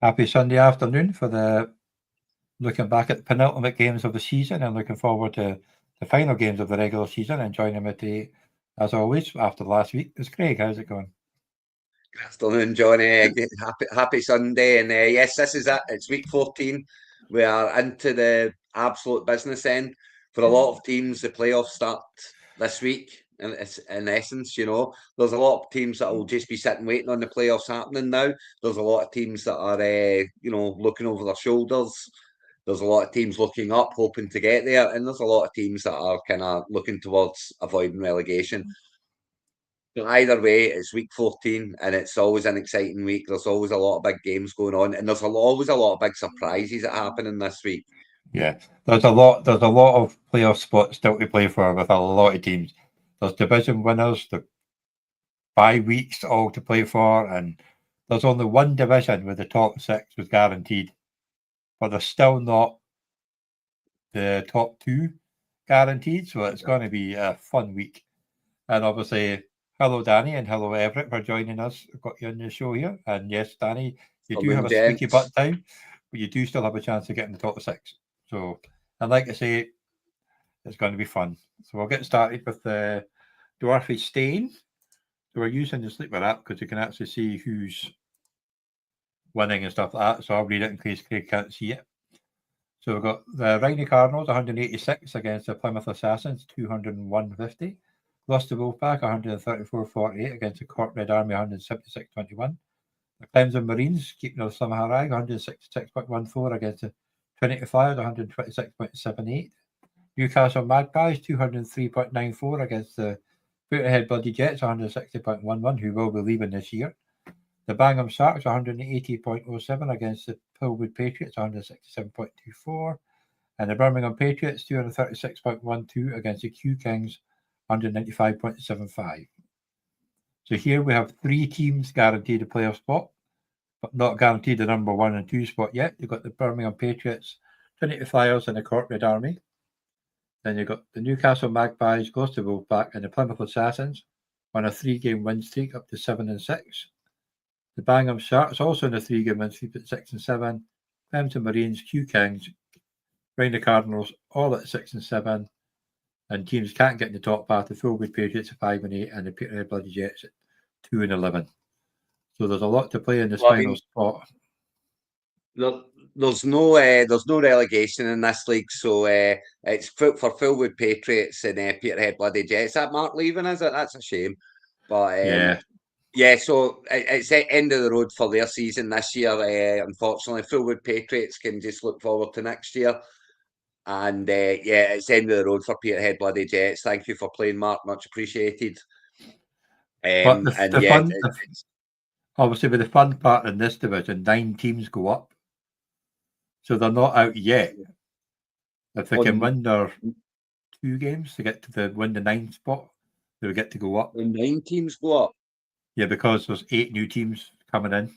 Happy Sunday afternoon for looking back at the penultimate games of the season and looking forward to the final games of the regular season. And joining me today, as always, after last week, is Craig. How's it going? Good afternoon, Johnny. Happy Sunday. And yes, this is it. It's week 14. We are into the absolute business end. For a lot of teams, the playoffs start this week. And it's in essence, there's a lot of teams that will just be sitting waiting on the playoffs happening now. There's a lot of teams that are, looking over their shoulders. There's a lot of teams looking up, hoping to get there. And there's a lot of teams that are kind of looking towards avoiding relegation. But either way, it's week 14 and it's always an exciting week. There's always a lot of big games going on, and there's always a lot of big surprises that happen in this week. Yeah, there's a lot of playoff spots still to play for with a lot of teams. There's division winners, the 5 weeks all to play for, and there's only one division where the top 6 was guaranteed, but there's still not the top 2 guaranteed, so it's going to be a fun week. And obviously, hello Danny and hello Everett for joining us. I've got you on the show here. And yes, Danny, you do have a squeaky butt time, but you do still have a chance to get in the top 6. So, and like I say, it's going to be fun. So we'll get started with the Dwarfy Stain. So we're using the Sleeper app because you can actually see who's winning and stuff like that. So I'll read it in case Craig can't see it. So we've got the Rhino Cardinals 186 against the Plymouth Assassins 201.50. Gloucester Wolfpack 134.48 against the Cork Red Army 176.21. The Clemson Marines keeping the Summer Harag 166.14 against the Trinity Flyers 126.78. Newcastle Magpies 203.94 against the Peterhead Bloody Jets 160.11, who will be leaving this year. The Bangham Sharks 180.07 against the Pillwood Patriots 167.24. And the Birmingham Patriots 236.12 against the Q Kings 195.75. So here we have 3 teams guaranteed a playoff spot, but not guaranteed the number 1 and 2 spot yet. You've got the Birmingham Patriots, Trinity Flyers, and the Cork Red Army. Then you've got the Newcastle Magpies, Gloucester Wolfpack, and the Plymouth Assassins on a 3-game win streak up to 7-6. The Bangham Sharks also on a 3-game win streak at 6-7. Clemson Marines, Q Kings, Rhino Cardinals all at 6-7. And teams can't get in the top path. The Fullwood Patriots at 5-8 and the Peterhead Bloody Jets at 2-11. So there's a lot to play in this final spot. There's no relegation in this league, so it's for Fullwood Patriots and Peterhead Bloody Jets. That Mark leaving, is it? That's a shame. But yeah, so it's the end of the road for their season this year. Unfortunately, Fullwood Patriots can just look forward to next year. And it's the end of the road for Peterhead Bloody Jets. Thank you for playing, Mark. Much appreciated. Obviously, with the fun part in this division, 9 teams go up. So they're not out yet. If they can win their 2 games to get to win the 9th spot, they'll get to go up. The 9 teams go up? Yeah, because there's 8 new teams coming in.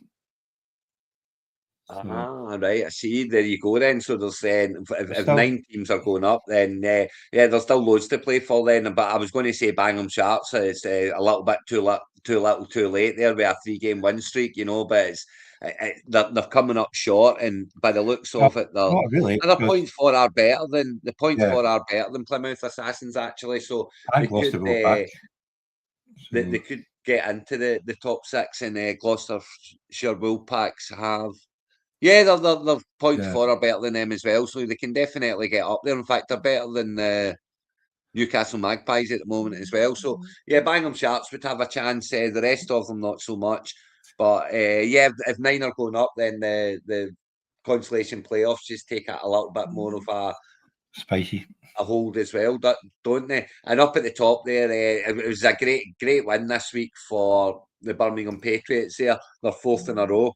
Right. I see. There you go then. So there's if 9 teams are going up, then there's still loads to play for then. But I was going to say Bangham Sharks. It's a little bit too little, too late there with a 3-game win streak, But they're coming up short, and by the looks of it, really. The points for are better than Plymouth Assassins actually. So they could get into the top 6, and Gloucestershire Wolfpacks have. Yeah, their points for are better than them as well, so they can definitely get up there. In fact, they're better than the Newcastle Magpies at the moment as well. So, yeah, Bangham Sharks would have a chance. The rest of them, not so much. But, if 9 are going up, then the consolation playoffs just take a little bit more of a hold as well, don't they? And up at the top there, it was a great win this week for the Birmingham Patriots there. They're 4th in a row.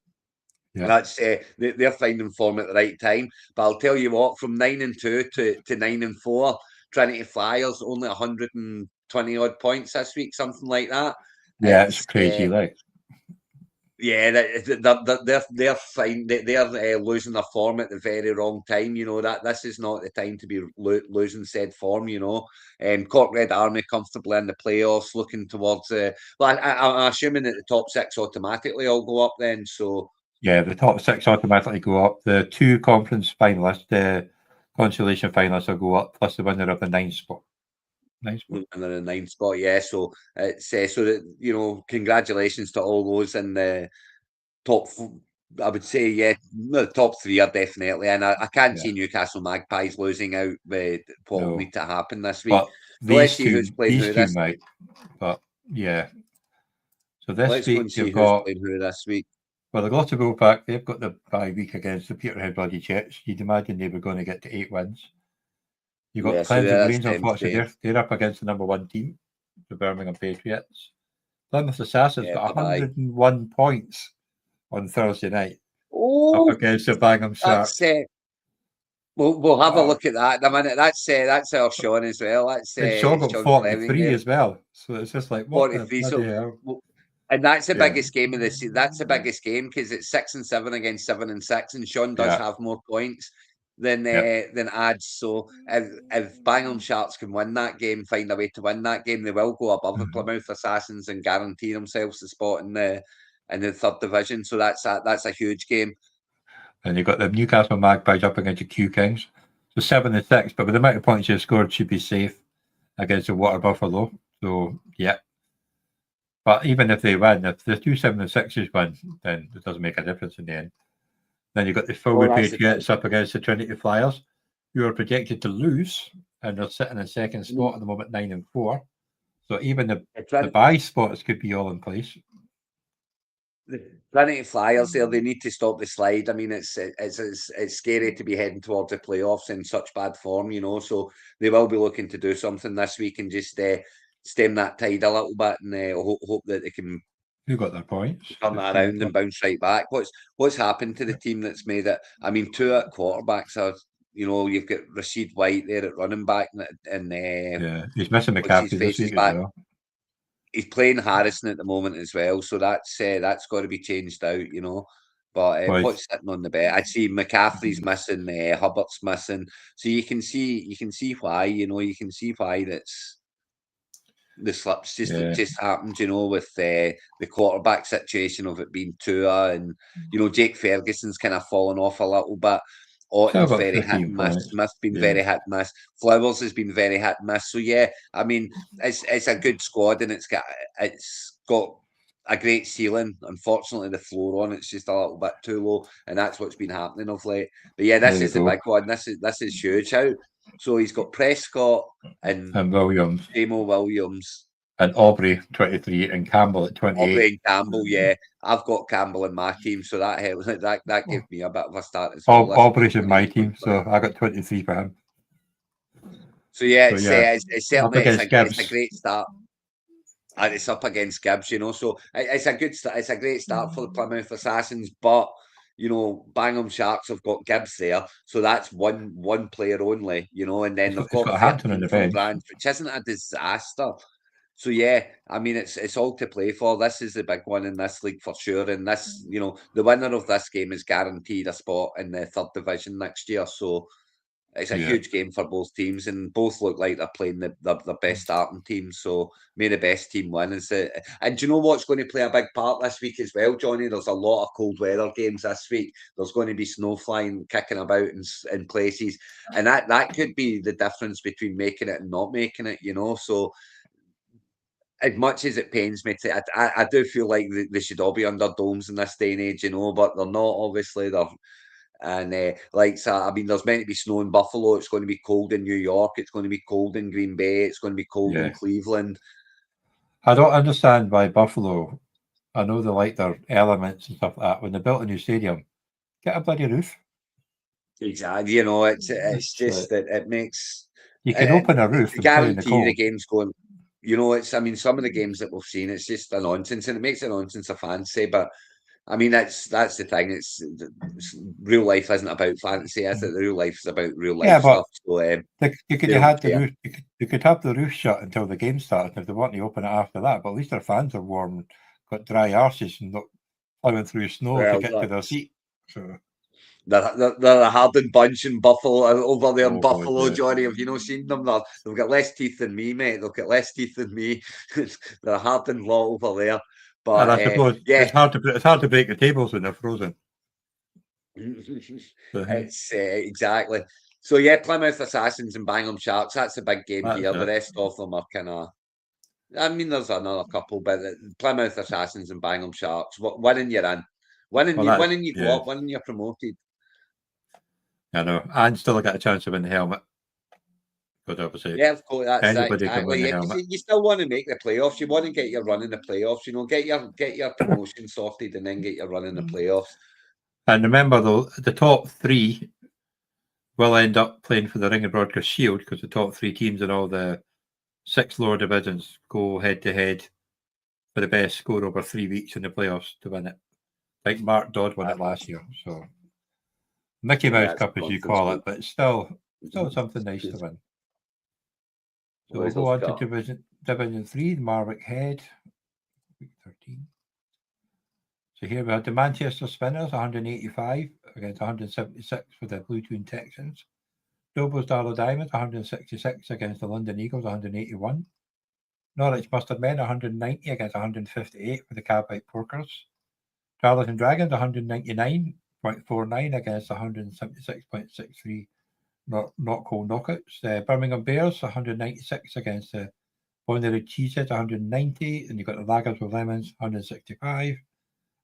Yeah. That's they're finding form at the right time. But I'll tell you what, from 9-2 to 9-4, Trinity Flyers only 120 odd points this week, something like that. Yeah, it's crazy, right? Yeah, they're fine. They're losing their form at the very wrong time. That this is not the time to be losing said form. Cork Red Army comfortably in the playoffs, looking towards. I'm assuming that the top 6 automatically all go up then. So Yeah, the top 6 automatically go up. The 2 conference finalists, the consolation finalists will go up, plus the winner of the 9th spot. And then the 9th spot, yeah. So it's so that congratulations to all those in the top. I would say, yeah, the top 3 are definitely, and I can't see Newcastle Magpies losing out with what will need to happen this week. But So let's see who's playing who this. might. But yeah. So this Let's week go and see you've who's got playing who this week. well, the Gloucester Bullpack, they've got the bye week against the Peterhead Bloody Jets. You'd imagine they were going to get to 8 wins. You've got Cleansing Greens, unfortunately, they're up against the number 1 team, the Birmingham Patriots. Plymouth Assassins got 101 points on Thursday night up against the Bangham Sharks. We'll have a look at that in a minute. That's our Sean as well. That's and Sean got 43 as well. So it's just like, what 43, the bloody hell? And that's the biggest game of the season. That's the biggest game because it's 6 and 7 against 7 and 6, and Sean does have more points than Ads. So if Bangham Sharks can win that game, find a way to win that game, they will go above the Plymouth Assassins and guarantee themselves the spot in the 3rd division. So that's a huge game. And you've got the Newcastle Magpies up against the Q Kings. So 7 and 6, but with the amount of points you've scored, should be safe against the Water Buffalo. So yeah. But even if they win, if the 2 7 and 6s win, then it doesn't make a difference in the end. Then you've got the Fulwood Patriots up against the Trinity Flyers, who are projected to lose, and they're sitting in 2nd spot at the moment, 9 and 4. So even the bye spots could be all in place. The Trinity Flyers there, they need to stop the slide. I mean, it's scary to be heading towards the playoffs in such bad form, so they will be looking to do something this week and just stem that tide a little bit and hope that they can got their points, turn that around and bounce right back. What's happened to the team that's made it? I mean, 2 at quarterbacks are, you've got Rashid White there at running back, and he's missing McCaffrey this week as well. He's playing Harrison at the moment as well, so that's got to be changed out, But what's sitting on the bench? I see McCaffrey's missing, Hubbart's missing, so you can see why, you can see why the slips just happens, with the quarterback situation of it being Tua, and Jake Ferguson's kind of fallen off a little bit. Otton's very hit and miss. Smith's been very hit and miss. Flowers has been very hit and miss. So yeah, I mean, it's a good squad and it's got a great ceiling. Unfortunately, the floor on it's just a little bit too low, and that's what's been happening of late. But yeah, this is the big one. This is huge. So he's got Prescott and Williams, Jamo Williams. And Aubrey, 23, and Campbell at 28. Aubrey and Campbell, yeah. I've got Campbell in my team, so that helps. That gave me a bit of a start as well. Aubrey's in my team, so I got 23 for him. So yeah, it's certainly it's a great start. And it's up against Gibbs, so it's a good start. It's a great start for the Plymouth Assassins, but Bangham Sharks have got Gibbs there, so that's one player only, and then they've got Hampton on the bench, which isn't a disaster. So yeah, I mean it's all to play for. This is the big one in this league for sure. And this, the winner of this game is guaranteed a spot in the 3rd division next year. So it's a huge game for both teams, and both look like they're playing the best starting team. So may the best team win. And do you know what's going to play a big part this week as well, Johnny? There's a lot of cold weather games this week. There's going to be snow flying, kicking about in places, and that could be the difference between making it and not making it. So. As much as it pains me I do feel like they should all be under domes in this day and age, but they're not. Obviously, and I mean, there's meant to be snow in Buffalo. It's going to be cold in New York. It's going to be cold in Green Bay. It's going to be cold in Cleveland. I don't understand why Buffalo. I know they like their elements and stuff like that. When they built a new stadium, get a bloody roof. Exactly. It's just that it makes you can open a roof and guarantee the game's going. I mean, some of the games that we've seen, it's just a nonsense, and it makes a nonsense of fantasy. But I mean, that's the thing. It's real life isn't about fantasy, is it? The real life is about real life stuff. So you could have the roof. You could have the roof shut until the game started if they want to open it after that. But at least their fans are warm, got dry arses, and not plowing through snow to get to their seat. So. They're a hardened bunch in Buffalo, over there in Buffalo, Johnny. Have you not seen them? They've got less teeth than me, mate. They've got less teeth than me. They're a hardened lot over there. But and I suppose it's hard to break the tables when they're frozen. It's exactly. So yeah, Plymouth Assassins and Bangham Sharks. That's a big game here. The rest of them are kind of. I mean, there's another couple, but Plymouth Assassins and Bangham Sharks. Winning you're in. Winning you go up. Winning you're promoted. I know, and still got a chance to win the helmet. Because obviously, yeah, of course, that's anybody exactly. can win the helmet. You still want to make the playoffs. You want to get your run in the playoffs. Get your promotion sorted, and then get your run in the playoffs. And remember, though, the top three will end up playing for the Ring of Broadcast Shield because the top three teams in all the 6 lower divisions go head to head for the best score over 3 weeks in the playoffs to win it. Like Mark Dodd won it last year. So Mickey Mouse Cup, as you call it, but it's still something nice to win. So we'll go on to Division 3, Marwick Head, week 13. So here we had the Manchester Spinners, 185 against 176 for the Blue Toon Texans. Dobos Darlow Diamonds, 166 against the London Eagles, 181. Norwich Mustard Men, 190 against 158 for the Carbide Porkers. Darlington Dragons, 199.49 against 176.63 Not Cold Knockouts. Birmingham Bears, 196 against the Bonnery Cheeseheads, 190. And you've got the Laggers with Lemons, 165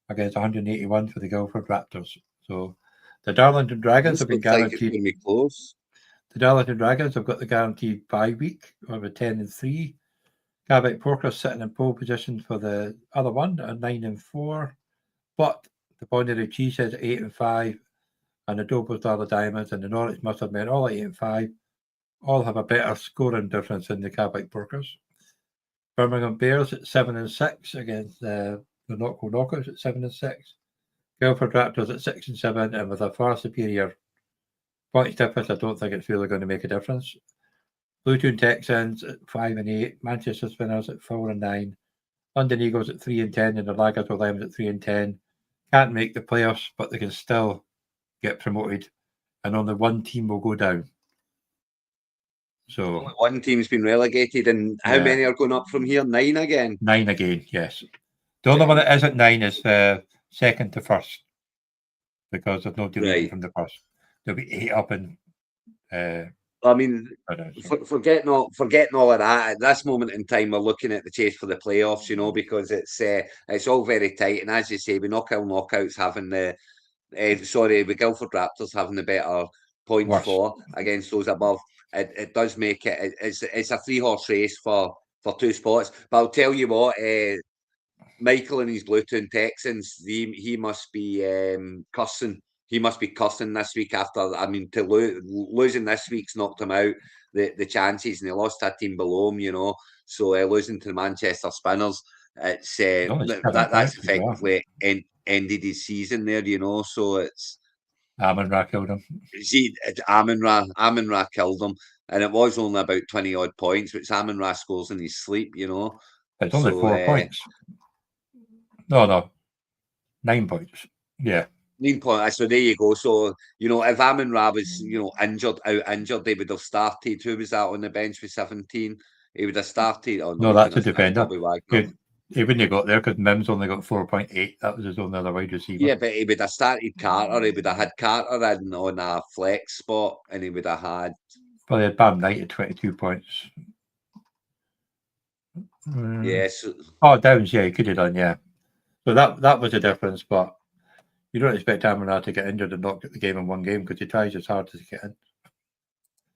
against 181 for the Guildford Raptors. So the Darlington Dragons have been guaranteed. The Darlington Dragons have got the guaranteed bye week of a 10-3. Carbide Porkers sitting in pole position for the other one at 9-4. But the Bonnery Cheeseheads at 8-5, and the Dobos Darlow Diamonds and the Norwich Mustard Men all at 8-5, all have a better scoring difference than the Carbide Porkers. Birmingham Bears at 7-6 against the Not Cold Knockouts at 7-6. Guildford Raptors at 6-7, and with a far superior points difference, I don't think it's really going to make a difference. Blue Toon Texans at 5-8, Manchester Spinners at 4-9, London Eagles at 3-10, and the Laggers with Lemons at 3-10. Can't make the playoffs, but they can still get promoted, and only one team will go down. So one team's been relegated, and how many are going up from here? 9 again. 9 again, yes. The only one that isn't 9 is second to first, because there's no deleting from the first. There'll be 8 up in. I mean, forgetting all of that, at this moment in time, we're looking at the chase for the playoffs, because it's all very tight. And as you say, with knockouts having the, with Guildford Raptors having the better points for against those above, it does make it. It's a 3-horse race for 2 spots. But I'll tell you what, Michael and his Blue Toon Texans, he must be cussing. He must be cussing this week after. I mean, to losing this week's knocked him out the chances, and he lost a team below him. So losing to the Manchester Spinners, it's that's effectively ended his season there. So it's Amon-Ra killed him. See, Amon-Ra killed him, and it was only about 20 odd points, which Amon-Ra scores in his sleep. It's only 4 points. No, 9 points. Yeah. 9 points. So there you go. So, if Amon-Ra was, injured, they would have started. Who was that on the bench with 17? He would have started. Oh, no, that's a defender. He wouldn't have got there because Mims only got 4.8. That was his only other wide receiver. Yeah, but he would have started Carter. He would have had Carter in on a flex spot, and he would have had. Well, he had Bam Knight at 22 points. Yes. Downs, he could have done, yeah. So that was the difference, but you don't expect Amon-Ra to get injured and not get the game in one game because he tries as hard as he can.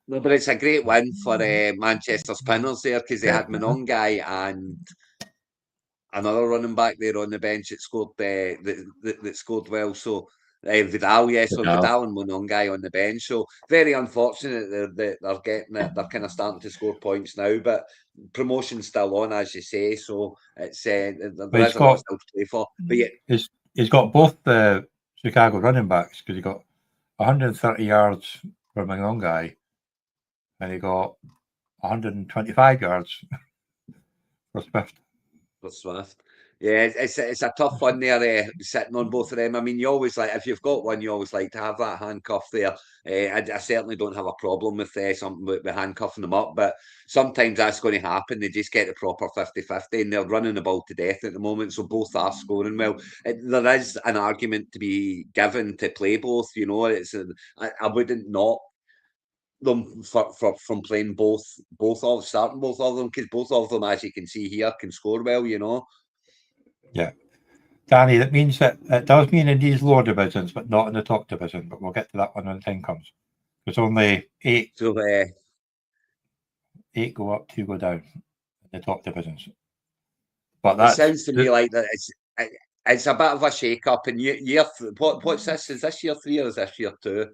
No, but it's a great win for Manchester Spinners there because they had Monongai and another running back there on the bench that scored that scored well. So Vidal, yes, so Vidal and Monongai on the bench. So very unfortunate that they're getting it. They're kind of starting to score points now, but promotion's still on, as you say. So it's there is a lot still to play for. But yeah, he's got both the Chicago running backs because he got 130 yards for Monongai, and he got 125 yards for Swift. Yeah, it's a tough one there, sitting on both of them. I mean, you always like, if you've got one, you always like to have that handcuff there. I certainly don't have a problem with something with handcuffing them up, but sometimes that's going to happen. They just get the proper 50-50 and they're running the ball to death at the moment, so both are scoring well. There is an argument to be given to play both, you know. I wouldn't knock them from playing starting both of them, because both of them, as you can see here, can score well, you know. Yeah. Danny, that means that it does mean in these lower divisions, but not in the top division. But we'll get to that one when the time comes. There's only 8 So, 8 go up, 2 go down in the top divisions. But it that's sounds to me like that it's a bit of a shake-up. And what's this? Is this year 3 or is this year 2?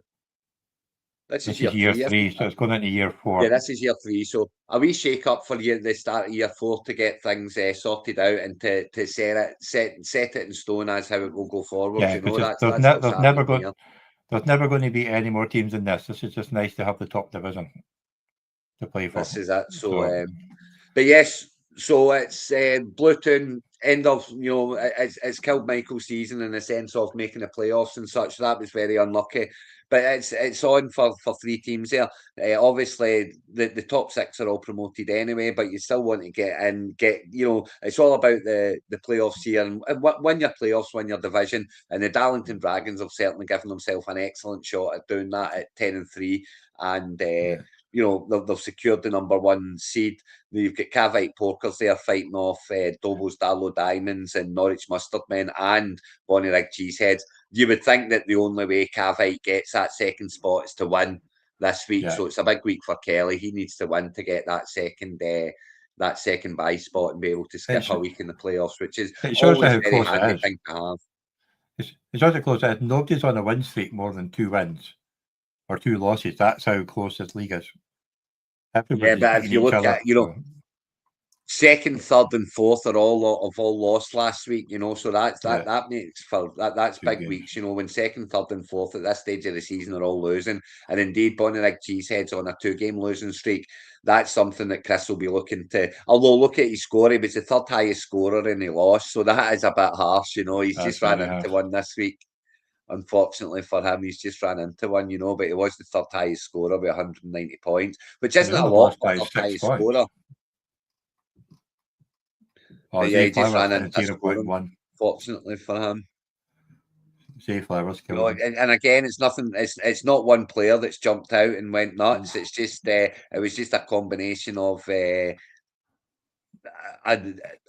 This is this year is year 3, isn't 3, it? so it's going into year 4. Yeah, this is year 3. So a wee shake-up for the start of year 4 to get things sorted out and to set it in stone as how it will go forward. Yeah, You know, because that's what's happening here. there's never going to be any more teams than this. This is just nice to have the top division to play for. This is it. So But yes, so it's Bluetoon end of, you know, it's killed Michael's season in the sense of making the playoffs and such. That was very unlucky. But it's on for 3 teams there. Obviously, the top 6 are all promoted anyway, but you still want to get in, you know, it's all about the playoffs here and win your playoffs, win your division. And the Darlington Dragons have certainly given themselves an excellent shot at doing that at 10-3. And yeah. you know, they've secured the number 1 seed. You've got Cavite Porkers there fighting off Dobos Darlow Diamonds and Norwich Mustard Men and Bonnyrigg Cheeseheads. You would think that the only way Cavite gets that second spot is to win this week. Yeah. So it's a big week for Kelly. He needs to win to get that second bye spot and be able to skip a week in the playoffs, which is it shows always how a very close it handy is. thing to have. It shows how close it is. Nobody's on a win streak more than 2 wins or 2 losses. That's how close this league is. Everybody's Yeah, but if you look other, at, you know, second, third, and fourth are all lost last week, you know. So that makes for that's 2 big games. weeks, you know, when second, third, and fourth at this stage of the season are all losing. And indeed, Bonnyrigg Cheeseheads on a 2-game losing streak. That's something that Chris will be looking to. Although look at his score, he was the 3rd highest scorer and he lost, so that is a bit harsh, you know. He's That's just ran very into harsh. one this week. Unfortunately for him, he's just ran into one, you know. But he was the 3rd highest scorer with 190 points, which isn't a lot for a 3rd highest scorer. But yeah, he just ran into scoring, fortunately for him. Zay Flowers killed him. And again, it's nothing. It's not one player that's jumped out and went nuts. It's just it was just a combination of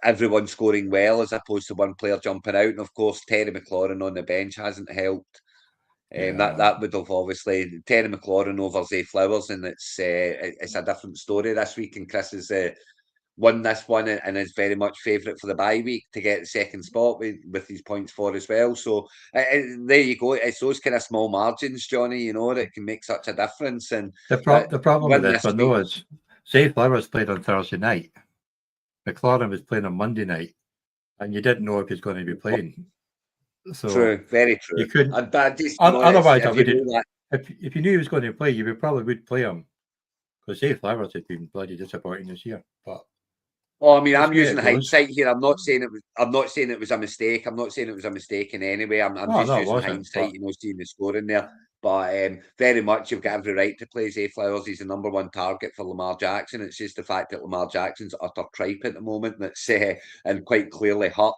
everyone scoring well as opposed to one player jumping out. And of course, Terry McLaurin on the bench hasn't helped. That would have obviously Terry McLaurin over Zay Flowers, and it's a different story this week. And Chris has won this one and is very much favourite for the bye week to get the second spot with these points for as well. So there you go. It's those kind of small margins, Johnny, you know, that can make such a difference. And the problem with this one, though, is Zay Flowers played on Thursday night. McLaurin was playing on Monday night, and you didn't know if he was going to be playing. So true, very true. You couldn't. Otherwise, I wouldn't. If you knew he was going to play, you probably would play him. Because Zay Flowers has been bloody disappointing this year. But I mean, I'm using hindsight here. I'm not saying it was a mistake. I'm not saying it was a mistake in any way. I'm just using hindsight, you know, seeing the scoring there. But very much, you've got every right to play Zay Flowers. He's the number 1 target for Lamar Jackson. It's just the fact that Lamar Jackson's utter tripe at the moment that's and quite clearly hurt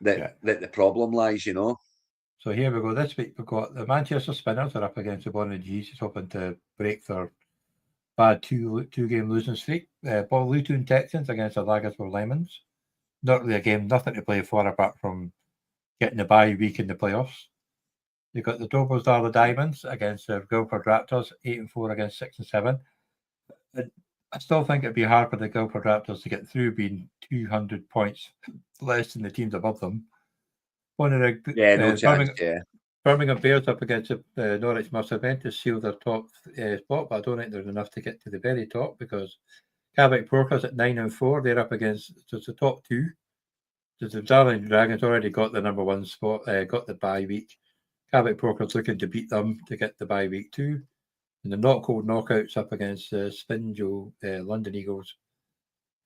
that the problem lies, you know. So here we go. This week we've got the Manchester Spinners are up against the Bonnyrigg Cheeseheads, hoping to break their bad 2-game losing streak. Bluetoon Texans against the Lagosville Lemons. Not really a game, nothing to play for apart from getting the bye week in the playoffs. You've got the Dobos Darlow Diamonds against the Guildford Raptors, 8-4 against 6-7. And I still think it'd be hard for the Guildford Raptors to get through, being 200 points less than the teams above them. Bonnyrigg, no chance, Birmingham Bears up against the Norwich Mustard Men to seal their top spot, but I don't think there's enough to get to the very top because Cavite Porkers at 9-4, they're up against just the top 2. The Darlington Dragons already got the number 1 spot, got the bye week. Cavite Porkers looking to beat them to get the bye week too. And the Not Cold Knockouts up against Spinjo London Eagles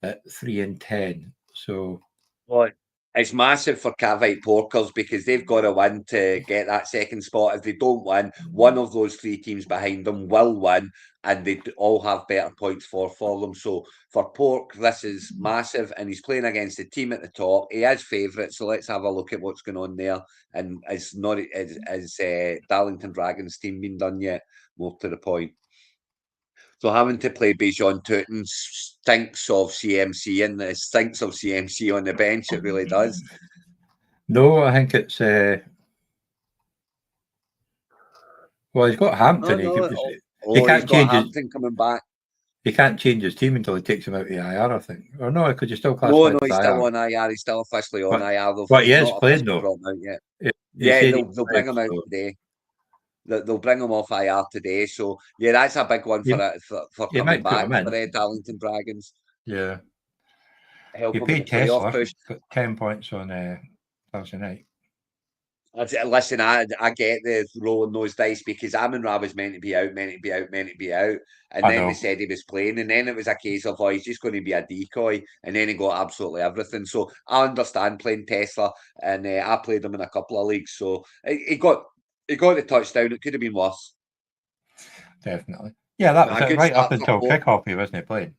at 3-10. So, well, It's massive for Cavite Porkers because they've got to win to get that second spot. If they don't win, one of those three teams behind them will win, and they all have better points for them. So for Pork, this is massive, and he's playing against the team at the top. He is favourite, so let's have a look at what's going on there. And is Darlington Dragons team been done yet? More to the point. So having to play Bijan Tootin stinks of CMC, and it stinks of CMC on the bench. It really does. No, I think it's well, he's got Hampton. He's he can't got change Hampton coming back. He can't change his team until he takes him out of the IR, I think. Or no, could you still No, classify he's as still IR? on IR. He's still officially on IR. But he They've is not playing officially though. brought him out yet. Yeah, they'll bring him out today. They'll bring him off IR today. So yeah, that's a big one for coming back for Darlington Dragons. Yeah. Help He him paid in the playoff push. Got 10 points on Thursday night. Listen, I get the rolling those dice because Amon-Ra was meant to be out, and then they said he was playing, and then it was a case of he's just going to be a decoy, and then he got absolutely everything. So I understand playing Tesla, and I played him in a couple of leagues, so he got the touchdown. It could have been worse. Definitely, yeah, that was it, right up until kickoff. He wasn't playing.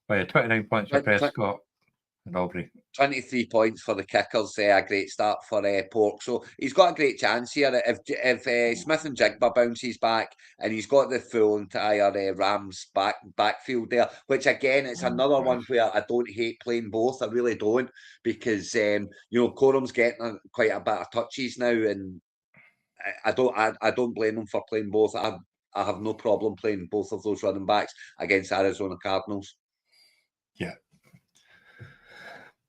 By 29 points for Prescott and Aubrey. 23 points for the kickers. A great start for Pork. So he's got a great chance here. If Smith and Jigba bounces back and he's got the full entire Rams backfield there, which again, it's another one where I don't hate playing both. I really don't, because Corum's getting quite a bit of touches now, and I don't blame him for playing both. I have no problem playing both of those running backs against Arizona Cardinals. Yeah.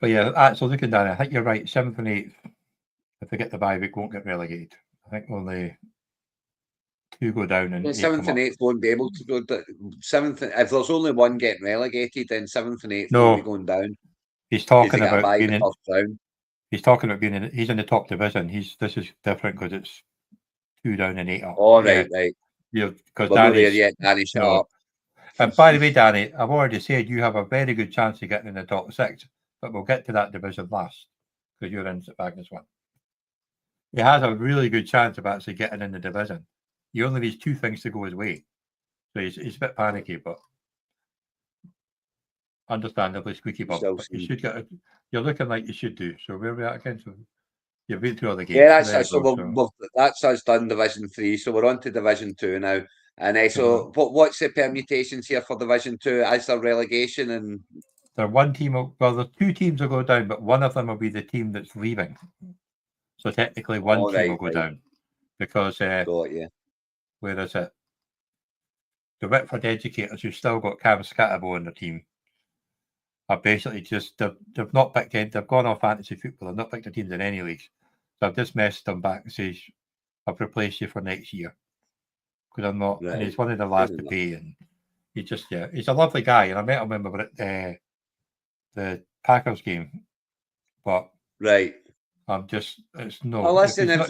But yeah, actually looking down, I think you're right. 7th and 8th, if they get the bye week, won't get relegated. I think only 2 go down, and 7th and 8th won't be able to go. 7th, if there's only one getting relegated, then 7th and 8th will be going down. He's talking about being in. He's talking about being in. He's in the top division. This is different because it's 2 down and 8 up. Oh, right. Yeah, because Danny shut up. And by the way, Danny, I've already said you have a very good chance of getting in the top 6, but we'll get to that division last because you're in St. Magnus 1. He has a really good chance of actually getting in the division. He only needs 2 things to go his way. So he's a bit panicky, but understandably squeaky bum. But you should get you're looking like you should do. So where are we at again? So you've been through all the games. Yeah, that's us done Division 3. So we're on to Division 2 now. And so what's the permutations here for Division 2? Is there relegation? And there's 2 teams will go down, but one of them will be the team that's leaving. So technically one team will go down. Because where is it? The Whitford Educators, who've still got Cam Scatterbo on their team, are basically just they've not picked in, they've gone off fantasy football, they've not picked their teams in any leagues. So I've just messaged them back and says, I've replaced you for next year. Because I'm not, and he's one of the last to pay, and he's a lovely guy, and I met him at the Packers game, but I'm just, it's no. Well, listen, if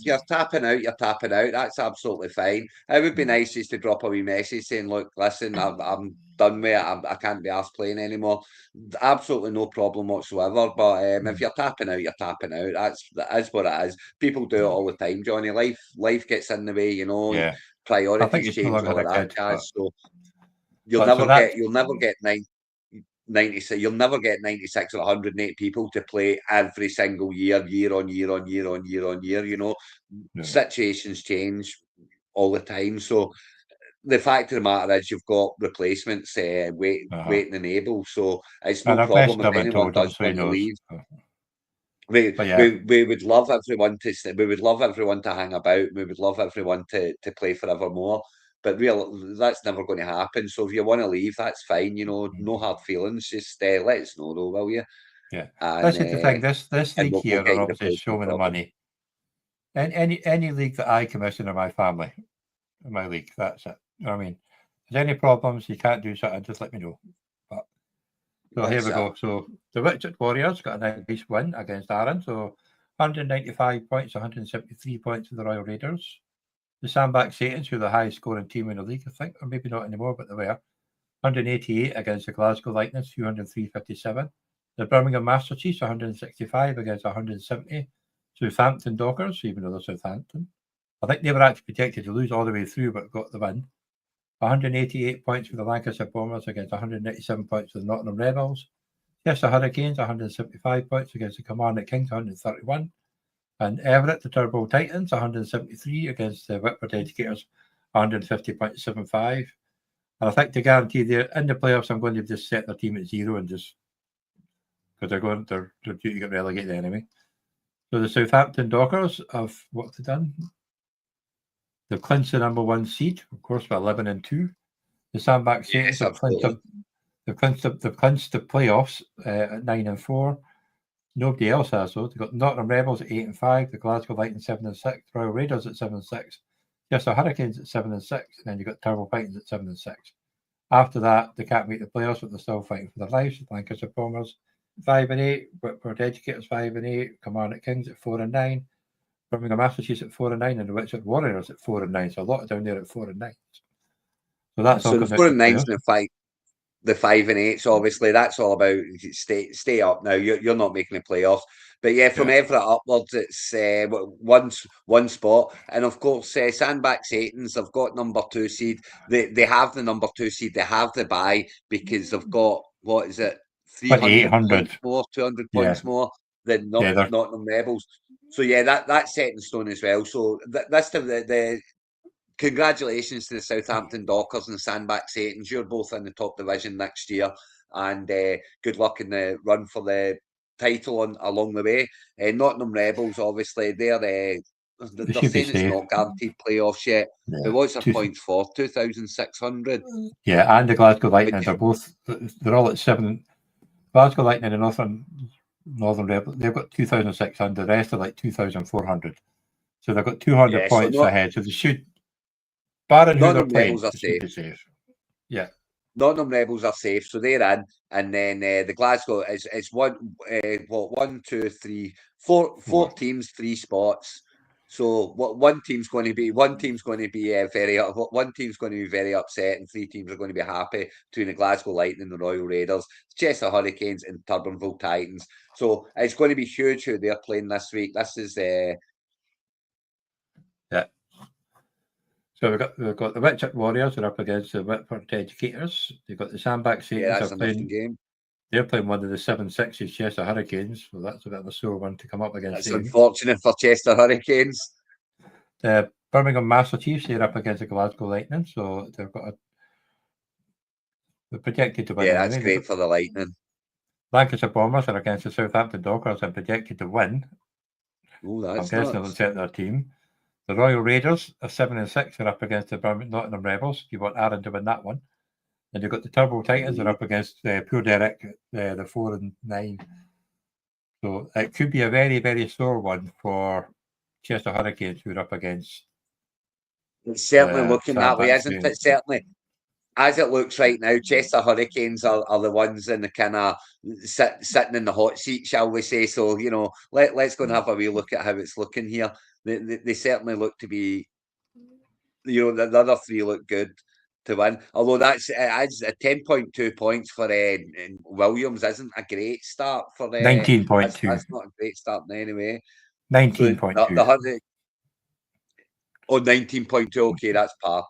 you're tapping out, you're tapping out. That's absolutely fine. It would be nice just to drop a wee message saying, "Look, listen, I'm done with it. I can't be asked playing anymore." Absolutely no problem whatsoever. But if you're tapping out, you're tapping out. That is what it is. People do it all the time, Johnny. Life gets in the way, Priorities change, all of that, guys. So you'll never get 96. You'll never get 96 or 108 people to play every single year on year. Situations change all the time. So the fact of the matter is, you've got replacements waiting and able. So it's no problem if anyone does want to leave. We would love everyone to hang about. We would love everyone to play forevermore. But that's never going to happen. So if you want to leave, that's fine. No hard feelings. Just let us know, though, will you? Yeah, that's the thing. This league here are obviously showing the money. And any league that I commission in my family, in my league, that's it. You know what I mean? If there's any problems, you can't do something, just let me know. But so here we go. So the Richard Warriors got a nice win against Aaron. So 195 points, 173 points for the Royal Raiders. The Sandbag Satans, who are the highest scoring team in the league, I think, or maybe not anymore, but they were. 188 against the Glasgow Lightnings, 203.57. The Birmingham Master Chiefs 165 against 170. Southampton Dockers, even though they're Southampton. I think they were actually projected to lose all the way through, but got the win. 188 points for the Lancashire Bombers against 197 points for the Nottingham Rebels. Chester Hurricanes 175 points against the Kilmarnock Kings 131. And Everett, the Turbo Titans, 173 against the Whitford Educators 150.75. And I think to guarantee they're in the playoffs, I'm going to just set their team at 0 and just because they're due to get relegated anyway. So the Southampton Dockers have what they've done. They've clinched the number 1 seed, of course, by 11-2. The Sandbach Saints have clinched the playoffs at 9-4. Nobody else has though. They've got Nottingham Rebels at 8-5, the Glasgow Lightning 7-6, Royal Raiders at 7-6, Chester Hurricanes at 7-6, and then you've got Turbo Titans at 7-6. After that, they can't make the playoffs, but they're still fighting for their lives. Lancashire Bombers 5-8, Whitford Educators 5-8, Kilmarnock Kings at 4-9, Birmingham Massachusetts at 4-9, and the Whitchurch Warriors at 4-9. So a lot down there at 4-9. So that's all. So the 4 and 9's in the fight. The 5 and 8s, obviously, that's all about stay up now. You're not making the playoffs, but yeah, from Everett upwards, it's one spot, and of course, Sandbach Satans have got number 2 seed. They have the number 2 seed. They have the bye because they've got what is it, 300 points more, 200 points more than Nottingham Rebels. So yeah, that's set in stone as well. So that's the congratulations to the Southampton Dockers and the Sandbach Satans. You're both in the top division next year, and good luck in the run for the title along the way. Nottingham Rebels, obviously, they're saying it's not guaranteed playoffs yet. But what's their points for? 2,600. Yeah, and the Glasgow Lightning they're all at 7. Glasgow Lightning and Northern Rebels, they've got 2,600. The rest are like 2,400. So they've got 200 points ahead. So they should. Nottingham Rebels are safe. Yeah. Nottingham Rebels are safe, so they're in, and then the Glasgow is one, 4 teams, 3 spots. So one team's going to be very upset, and 3 teams are going to be happy between the Glasgow Lightning and the Royal Raiders, Chester Hurricanes, and Turnbull Titans. So it's going to be huge who they're playing this week. This is So we've got the Whitchurch Warriors who are up against the Whitford Educators. They've got the Sandbach Satans. Yeah, that's a nothing game. They're playing one of the 7-6 Chester Hurricanes, so that's a bit of a sore one to come up against. That's unfortunate for Chester Hurricanes. The Birmingham Master Chiefs, they're up against the Glasgow Lightning, so they're projected to win. Yeah, that's great for the Lightning. Lancashire Bombers are against the Southampton Dockers and projected to win. Oh, that's I'm guessing they'll set their team. The Royal Raiders are 7-6. They're up against the Nottingham Rebels. You want Aaron to win that one. And you've got the Turbo Titans. They're up against Poor Derek, the 4-9. So it could be a very, very sore one for Chester Hurricanes, who are up against. It's certainly looking that way, isn't it? Certainly. As it looks right now, Chester Hurricanes are the ones in the kind of sitting in the hot seat, shall we say. So, let's go and have a wee look at how it's looking here. They certainly look to be, the other 3 look good to win. Although that's a 10.2 points for Williams isn't a great start for 19.2. That's not a great start anyway. 19.2. So 19.2. Okay, that's par.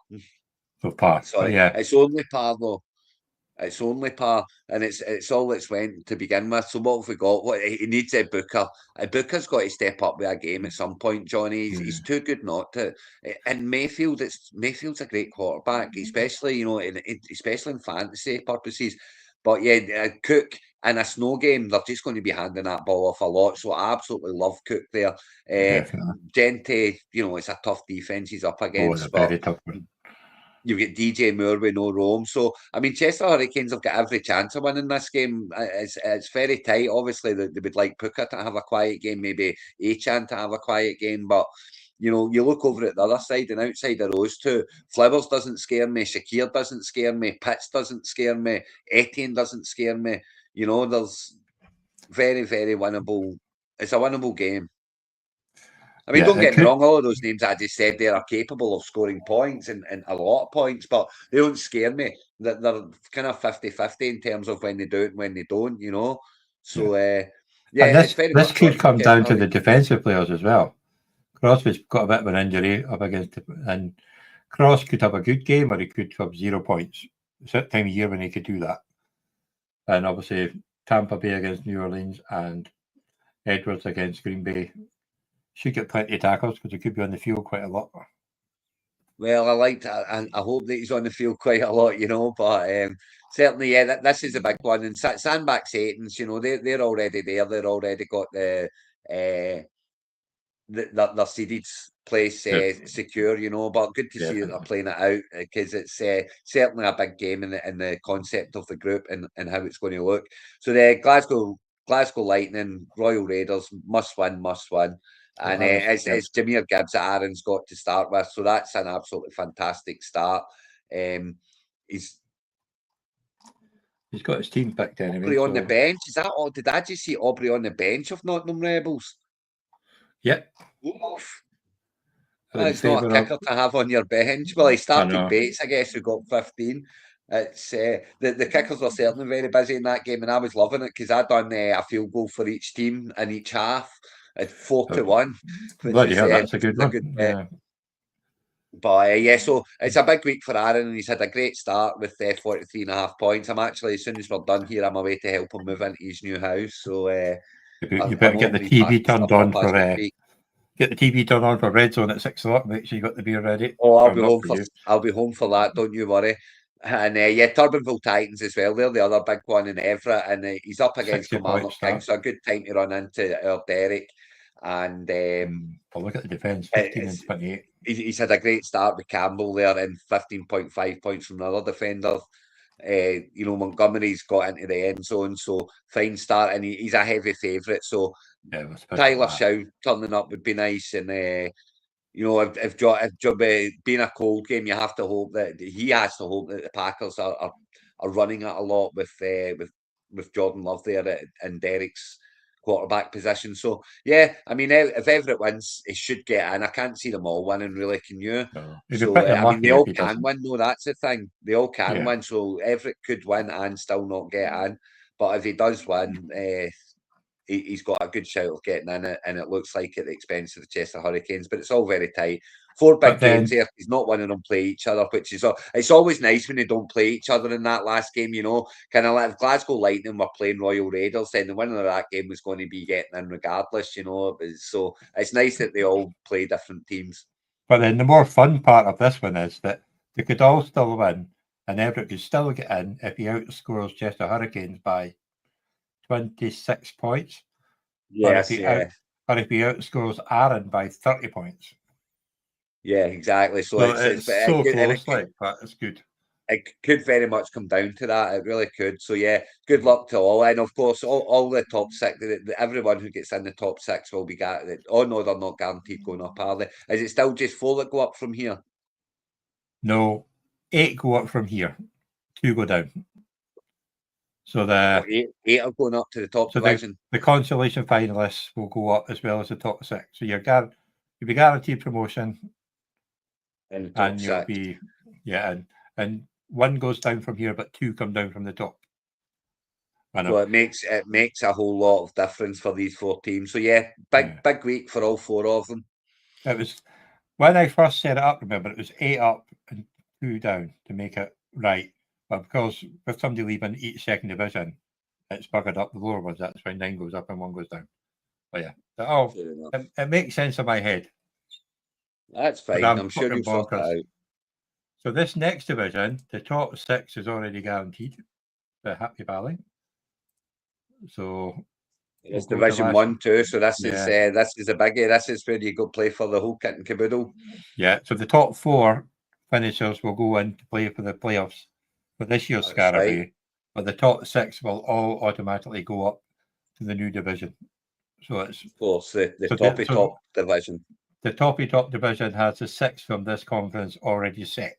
So par. Sorry, yeah, it's only par though. It's only par, and it's all it's went to begin with. So what have we got? What he needs a Booker. A Booker's got to step up with a game at some point, Johnny. He's too good not to. And Mayfield's a great quarterback, especially especially in fantasy purposes. But yeah, Cook in a snow game, they're just going to be handing that ball off a lot. So I absolutely love Cook there. Gente, it's a tough defense he's up against, but very tough one. You get DJ Moore with no Rome. So, I mean, Chester Hurricanes have got every chance of winning this game. It's very tight. Obviously, they would like Puka to have a quiet game, maybe Achan to have a quiet game. But, you look over at the other side, and outside of those two, Flowers doesn't scare me. Shakir doesn't scare me. Pitts doesn't scare me. Etienne doesn't scare me. There's very, very winnable. It's a winnable game. I mean, don't get me wrong, all of those names I just said there are capable of scoring points and a lot of points, but they don't scare me. They're kind of 50-50 in terms of when they do it and when they don't, So, And it's very this much could come down to Kelly. the defensive players as well. Crosby's got a bit of an injury up against, and Cross could have a good game or he could have 0 points. It's that time of year when he could do that. And obviously, Tampa Bay against New Orleans and Edwards against Green Bay should get plenty of tackles because he could be on the field quite a lot. Well, I like that, and I hope that he's on the field quite a lot, but certainly, yeah, this is a big one. And Sandbach Satans, they're already there. They're already got their seeded place secure, but good to see that they're playing it out because it's certainly a big game in the concept of the group and how it's going to look. So the Glasgow Lightning, Royal Raiders, must win. And it's Jameer Gibbs that Aaron's got to start with, so that's an absolutely fantastic start. He's got his team picked anyway. Aubrey on the bench. Is that all? Did I just see Aubrey on the bench of Nottingham Rebels? Yep. Oof. That's not a kicker to have on your bench. Well, he started Bates, I guess, who got 15. It's the kickers are certainly very busy in that game, and I was loving it because I'd done a field goal for each team in each half at 4-1. Bloody hell, that's a good one. Yeah. But so it's a big week for Aaron, and he's had a great start with 43.5 points. I'm actually, as soon as we're done here, I'm away to help him move into his new house. So you better get the TV turned on for get the TV turned on for Red Zone at 6 o'clock. Make sure you got the beer ready. Oh, I'll be home for that. Don't you worry. And Turbinville Titans as well. They're the other big one in Everett, and he's up against Kilmarnock King, so a good time to run into our Derek. And look at the defence, 15 and 28. He's had a great start with Campbell there, and 15.5 points from another defender. Montgomery's got into the end zone, so fine start, and he's a heavy favourite. So Tyler Shaw turning up would be nice, and if being a cold game, you have to hope that he has to hope that the Packers are running it a lot with Jordan Love there and Derek's quarterback position. So I mean, if Everett wins, he should get in. I can't see them all winning, really. Can you? No. So I mean, they all can win. No, that's the thing. They all can win. So Everett could win and still not get in. But if he does win, he's got a good shout of getting in it, and it looks like at the expense of the Chester Hurricanes. But it's all very tight. 4 big games here. He's not one of them play each other, which is it's always nice when they don't play each other in that last game. Kind of like if Glasgow Lightning were playing Royal Raiders, then the winner of that game was going to be getting in regardless. So it's nice that they all play different teams. But then the more fun part of this one is that they could all still win, and Everett could still get in if he outscores Chester Hurricanes by 26 points. Yes, or if he outscores Aaron by 30 points. Yeah, exactly. So it's so close, but it's good. It could very much come down to that. It really could. So good luck to all. And of course, all the top 6, everyone who gets in the top 6 will be guaranteed. Oh no, they're not guaranteed going up, are they? Is it still just 4 that go up from here? No, 8 go up from here. 2 go down. So eight are going up to the top division. The consolation finalists will go up as well as the top 6. So you'll be guaranteed promotion. And you'll be and 1 goes down from here, but 2 come down from the top. So it makes a whole lot of difference for these 4 teams. So big week for all 4 of them. It was when I first set it up. Remember, it was 8 up and 2 down to make it right. But because with somebody leaving each second division, it's buggered up the lower ones. That's why 9 goes up and 1 goes down. But it makes sense in my head. That's fine. I'm sure you'll sort that out. So this next division, the top 6 is already guaranteed. The Happy Valley. So it's Division 1 too. So this is a biggie. This is where you go play for the whole kit and caboodle. Yeah. So the top 4 finishers will go in to play for the playoffs for this year's Scarabee. Right. But the top 6 will all automatically go up to the new division. So it's of course the top division. The top division has the 6 from this conference already set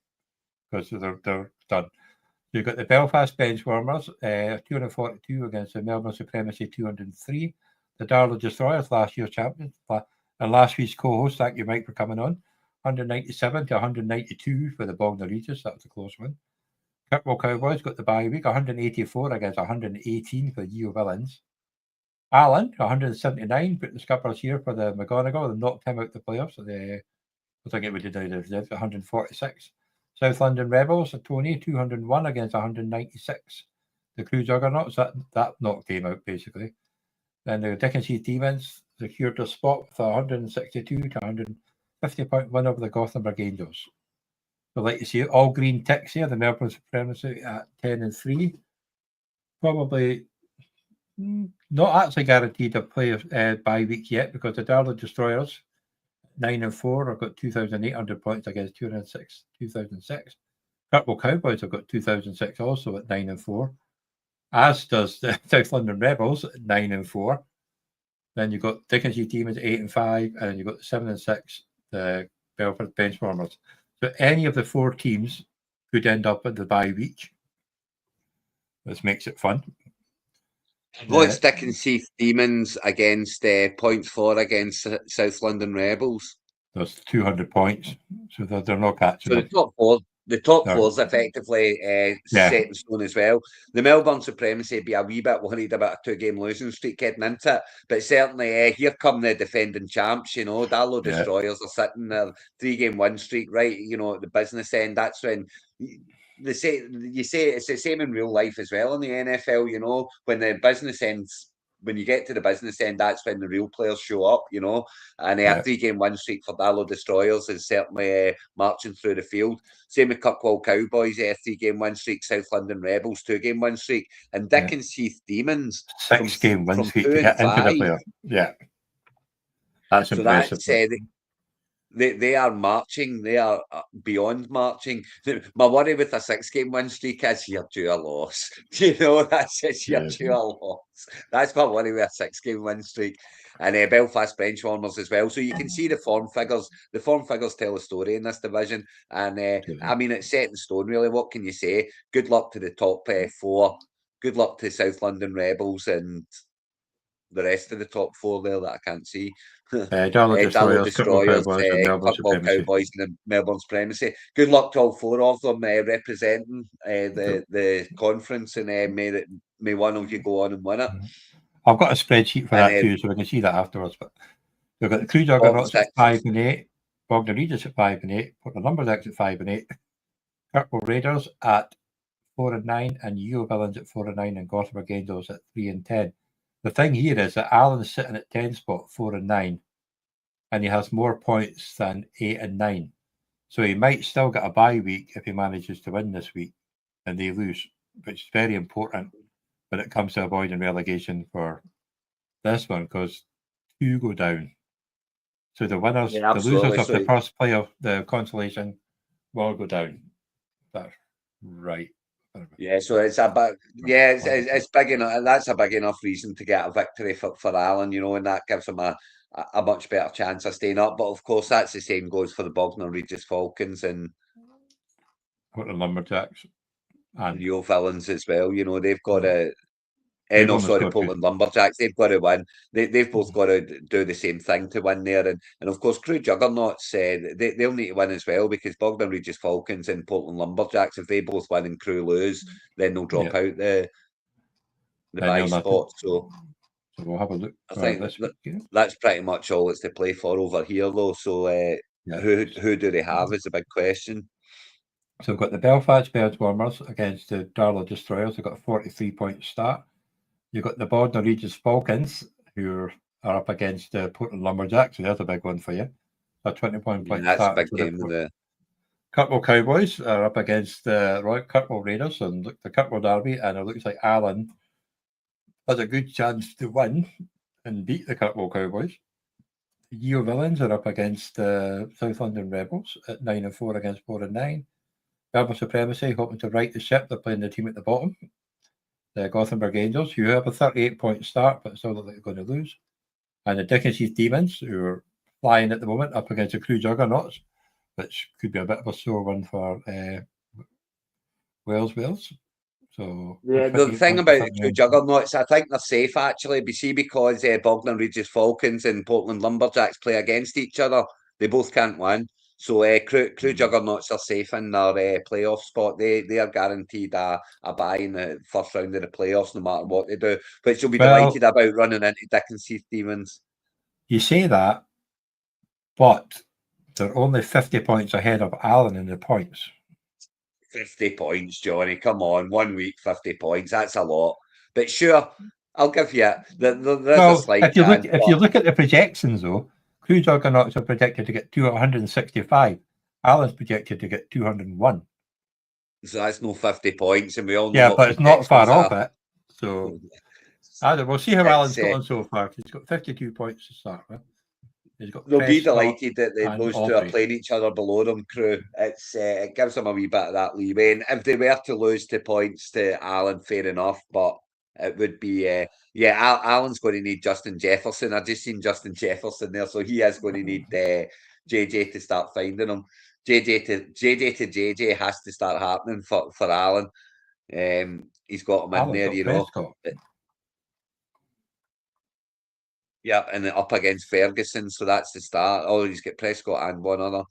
because they're done. You've got the Belfast Benchwarmers, 242 against the Melbourne Supremacy, 203. The Darlow Destroyers, last year's champions, and last week's co-host. Thank you, Mike, for coming on. 197 to 192 for the Bognor Regis. That was a close one. Kirkwall Cowboys got the bye week, 184 against 118 for the Geo Villains. Allen, 179, put the Scuppers here for the McGonagall and knocked him out the playoffs. So I think it would have done 146. South London Rebels, Tony, 201 against 196. The Crew Juggernauts, that knocked him out basically. Then the Dickens Demons secured their spot with 162 to 150 point win over the Gothenburg Angels. So, like you see, all green ticks here. The Melbourne Supremacy at 10-3. Probably not actually guaranteed to play bye week yet because the Darla Destroyers 9-4 have got 2,800 points against 2006. Purple Cowboys have got 2006 also at 9-4, as does the South London Rebels at 9-4. Then you've got Dickens Demons 8-5, and then you've got 7-6, the Belfast Benchwarmers. So any of the four teams could end up at the bye week. This makes it fun. What's Dickens Demons against points for against South London Rebels? There's 200 points, so they're not catching so them. The top four is effectively set in stone as well. The Melbourne Supremacy be a wee bit worried about a 2-game losing streak heading into it, but certainly here come the defending champs. You know, Darlow Destroyers are sitting there 3-game win streak, right? You know, at the business end. That's when you say it's the same in real life as well in the NFL. You know, when the business ends. When you get to the business end, that's when the real players show up, you know. And a 3-game win streak for Darlow Destroyers is certainly marching through the field. Same with Kirkwall Cowboys, 3-game win streak. South London Rebels, 2-game win streak. And Dickens Heath Demons, 6-game win streak to get into the playoff. Yeah. That's impressive. They are marching. They are beyond marching. My worry with a 6-game win streak is you're due a loss. You know, that's it. You're due a loss. That's my worry with a 6-game win streak. And Belfast Benchwarmers as well. So you can see the form figures. The form figures tell a story in this division. And I mean, it's set in stone, really. What can you say? Good luck to the top 4. Good luck to South London Rebels and the rest of the top 4 there that I can't see. Darlow Destroyers, Kirkwall Cowboys, and the Melbourne Supremacy. Good luck to all 4 of them representing the conference, and may one of you go on and win it. I've got a spreadsheet for that too, so we can see that afterwards. But we've got the Crew Juggernauts at 5-8, Bognor Regis at 5-8, Portland Lumberjacks at 5-8, Kirkwall Raiders at 4-9, and Yeo Villains at 4-9, and Gothenburg Angels at 3-10. The thing here is that Alan's sitting at 10 spot, 4-9, and he has more points than 8 and 9. So he might still get a bye week if he manages to win this week and they lose, which is very important when it comes to avoiding relegation for this one, because 2 go down. So the winners, the losers of the first playoff, the consolation, will go down. That's right. Yeah, so it's it's big enough. That's a big enough reason to get a victory for Alan, you know, and that gives him a much better chance of staying up. But of course, that's the same goes for the Bognor Regis Falcons and the Lumberjacks and Yeo Villains as well. You know, they've got to. Portland Lumberjacks. They've got to win. They've both got to do the same thing to win there, and of course, Crew Juggernauts. They'll need to win as well because Bognor Regis Falcons and Portland Lumberjacks. If they both win and Crew lose, then they'll drop out the bye spot. So we'll have a look. I think that's pretty much all it's to play for over here, though. So who do they have is a big question. So we've got the Belfast Benchwarmers against the Darlow Destroyers. They've got a 43-point start. You've got the Bognor Regis Falcons, who are up against the Portland Lumberjacks, so there's a big one for you. A 20-point start. That's a big game. Kirkwall Cowboys are up against the Kirkwall Raiders and the Kirkwall Derby, and it looks like Alan has a good chance to win and beat the Kirkwall Cowboys. The Yeo Villains are up against the South London Rebels at 9-4 against 4-9. Melbourne Supremacy hoping to right the ship. They're playing the team at the bottom. The Gothenburg Angels, who have a 38-point start, but still look like they're going to lose. And the Dickens Demons, who are flying at the moment, up against the Crew Juggernauts, which could be a bit of a sore one for Wales. So the thing about the Crew Juggernauts, I think they're safe actually. Because Bognor Regis Falcons and Portland Lumberjacks play against each other, they both can't win. So Crew Juggernauts are safe in their playoff spot. They are guaranteed a bye in the first round of the playoffs, no matter what they do. Which you'll be delighted about running into Dick and Steve Stevens. You say that, but they're only 50 points ahead of Allen in the points. 50 points, Johnny. Come on, 1 week, 50 points. That's a lot. But sure, I'll give you it. There's a slight if you chance. If you look at the projections, though, Crew Juggernauts are projected to get 165. Allen's projected to get 201. So that's no 50 points, and we all know. Yeah, but it's not far off it. So we'll see how Allen's got on so far. He's got 52 points to start with. He's got They'll be Prescott delighted that those and two are Aubrey. playing each other below them, Crew. It gives them a wee bit of that leeway. And if they were to lose 2 points to Allen, fair enough. But it would be, Allen's going to need Justin Jefferson. I just seen Justin Jefferson there, so he is going to need JJ to start finding him. JJ to JJ has to start happening for Allen. He's got him in there, you know. Prescott. Yeah, and up against Ferguson, so that's the start. Oh, he's got Prescott and one other.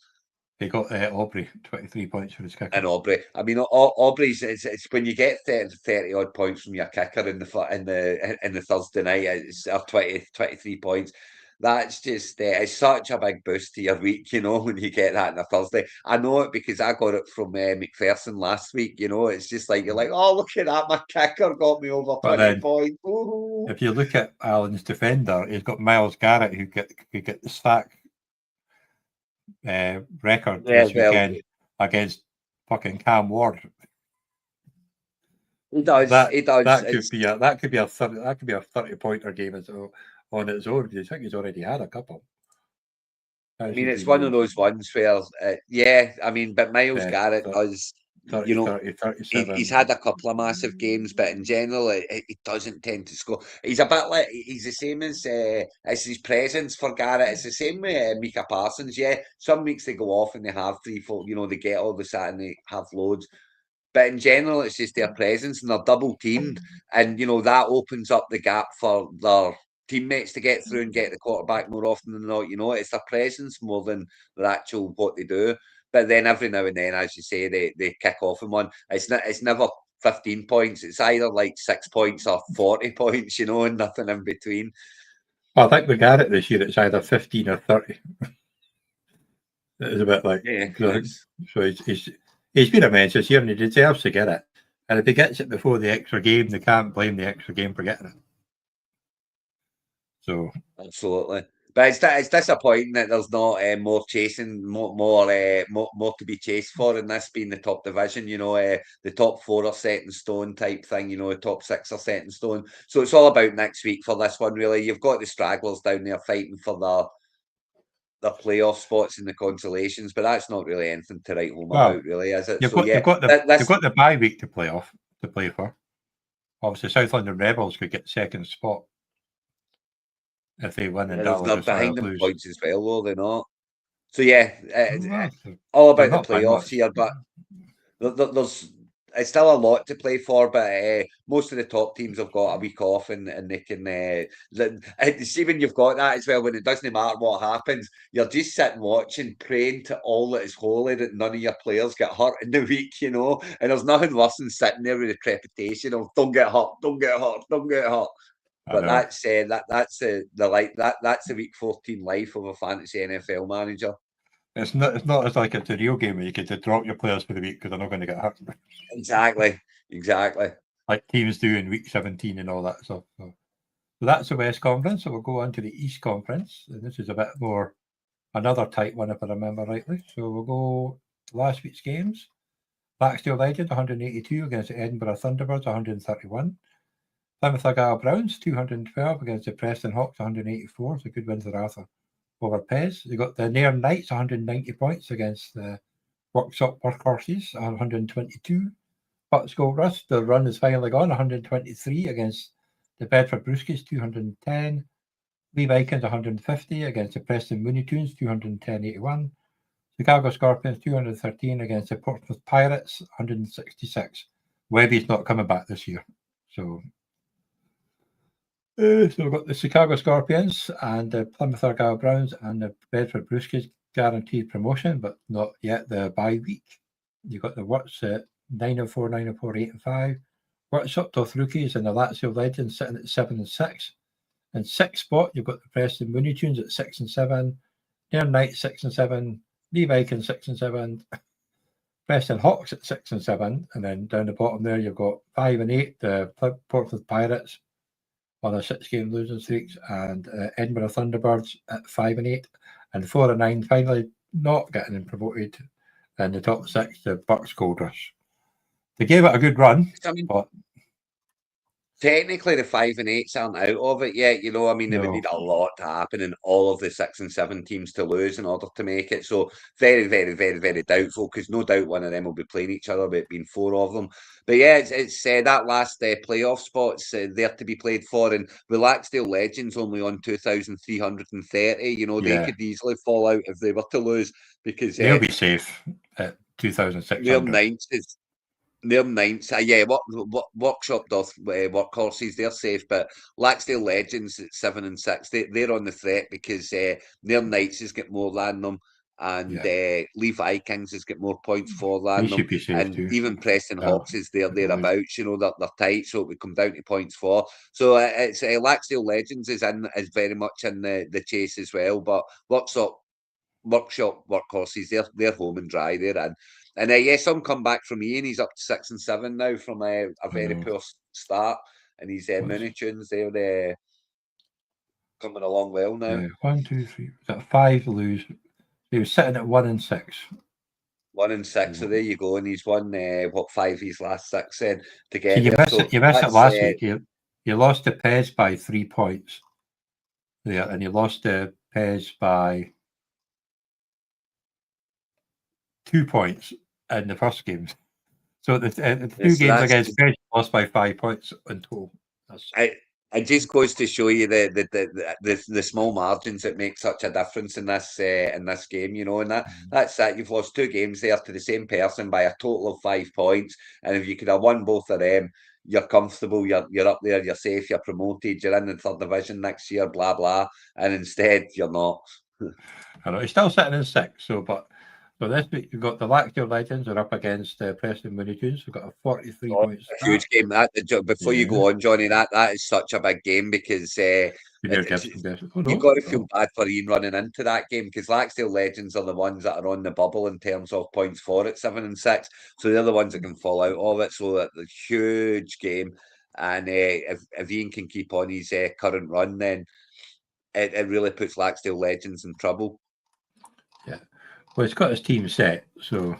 He got Aubrey, 23 points for his kicker. And Aubrey. I mean, Aubrey's it's when you get 30 odd points from your kicker in the Thursday night, it's 23 points. That's just it's such a big boost to your week, you know, when you get that on a Thursday. I know it because I got it from McPherson last week. You know, it's just like you're like, oh, look at that, my kicker got me over 20 points. Ooh. If you look at Allen's defender, he's got Myles Garrett who get the stack record this weekend against fucking Cam Ward. He does. He does. That could be a 30-pointer game on its own. I think he's already had a couple. I mean, it's one of those ones where, I mean, but Myles Garrett does. 30, you know, 30, 37. He's had a couple of massive games, but in general, he doesn't tend to score. He's a bit like he's the same as his presence for Garrett. It's the same with Micah Parsons. Yeah, some weeks they go off and they have 3, 4. You know, they get all the sat and they have loads. But in general, it's just their presence and they're double teamed, and you know that opens up the gap for their teammates to get through and get the quarterback more often than not. You know, it's their presence more than their actual what they do. But then every now and then, as you say, they kick off in one. It's never 15 points. It's either like 6 points or 40 points, you know, and nothing in between. Well, I think with Garrett this year, it's either 15 or 30. It's a bit like, so he's been immense this year and he deserves to get it. And if he gets it before the extra game, they can't blame the extra game for getting it. So absolutely. But it's disappointing that there's not more chasing, more to be chased for in this being the top division. You know, the top 4 are set in stone type thing. You know, the top 6 are set in stone. So it's all about next week for this one. Really, you've got the stragglers down there fighting for the playoff spots in the consolations, but that's not really anything to write home about, really, is it? You've got the bye week to play for. Obviously, South London Rebels could get second spot if they win and they're behind them points as well, though, they're not. So all about the playoffs here, but there's it's still a lot to play for. But most of the top teams have got a week off, and they can see when you've got that as well. When it doesn't matter what happens, you're just sitting watching, praying to all that is holy that none of your players get hurt in the week, you know. And there's nothing worse than sitting there with the trepidation of don't get hurt, don't get hurt, don't get hurt. But that's the week 14 life of a fantasy NFL manager. It's not as like it's a real game where you get to drop your players for the week because they're not going to get hurt. Exactly. Like teams do in week 17 and all that stuff. So that's the West Conference. So we'll go on to the East Conference. And this is a bit more another tight one if I remember rightly. So we'll go last week's games. Blackstone Legends 182 against the Edinburgh Thunderbirds 131. Plymouth Argyle Browns 212 against the Preston Hawks 184. It's a good win for Arthur over Pez. They got the Nairn Knights 190 points against the Workshop Workhorses 122. Butts Gold Rust, the run is finally gone 123 against the Bedford Brewskis 210. Lee Vikings 150 against the Preston Mooney Tunes 210-81. Chicago Scorpions 213 against the Portsmouth Pirates 166. Webby's not coming back this year. So we've got the Chicago Scorpions and the Plymouth Argyle Browns and the Bedford Brewskis guaranteed promotion, but not yet the bye week. You've got the Worts at 904, 904, 8 and 5. Worts up to rookies and the Lazio Legends sitting at 7 and 6. In sixth spot, you've got the Preston Mooney Tunes at 6 and 7. Nairn Knights 6 and 7. Lee Vikings 6 and 7. Preston Hawks at 6 and 7. And then down the bottom there, you've got 5 and 8, the Portsmouth Pirates on a 6-game losing streaks, and Edinburgh Thunderbirds at 5 and 8. And 4 and 9, finally not getting promoted in the top 6, the Bucks Gold Rush. They gave it a good run, but technically the 5 and 8s aren't out of it yet. You know, I mean, they would need a lot to happen in all of the 6 and 7 teams to lose in order to make it. So very, very, very, very doubtful, because no doubt one of them will be playing each other, but being 4 of them. But yeah, it's that last playoff spot's there to be played for, and the Laxdale Legends only on 2,330. You know, they could easily fall out if they were to lose, because they'll be safe at 2,600. Their ninths, Workshop does workhorses, they're safe, but Laxdale Legends at 7 and 6, they're on the threat, because their Knights has got more than them, and Lee Vikings has got more points for than them, and too. Even Preston Hawks is thereabouts. You know, they're tight, so it would come down to points for. So it's Laxdale Legends is very much in the chase as well, but Workshop workhorses, they're home and dry there. And some come back from Ian. He's up to 6 and 7 now from a very poor start. And he's Mooney Tunes, they're coming along well now. 1, 2, 3. Got 5 lose. He was sitting at 1 and 6. 1 and 6. So there you go. And he's won 5 of his last 6 then to get there. You missed it last week. You lost to Pez by 3 points. Yeah, and you lost to Pez by 2 points in the first games. So the 2 games against Pez lost by 5 points in total. It just goes to show you the small margins that make such a difference in this game, you know, and that's that. You've lost 2 games there to the same person by a total of 5 points, and if you could have won both of them, you're comfortable, you're up there, you're safe, you're promoted, you're in the 3rd division next year, blah blah, and instead you're not. I know he's still sitting in 6, So this week you've got the Laxdale Legends are up against Preston Mooney Tunes. We've got a 43 points. Huge game that. Before you go on, Johnny, that is such a big game, because you've got to feel bad for Ian running into that game, because Laxdale Legends are the ones that are on the bubble in terms of points for it, 7 and 6. So they're the ones that can fall out of it. So that's a huge game. And if Ian can keep on his current run, then it really puts Laxdale Legends in trouble. Yeah. Well, it's got his team set, so.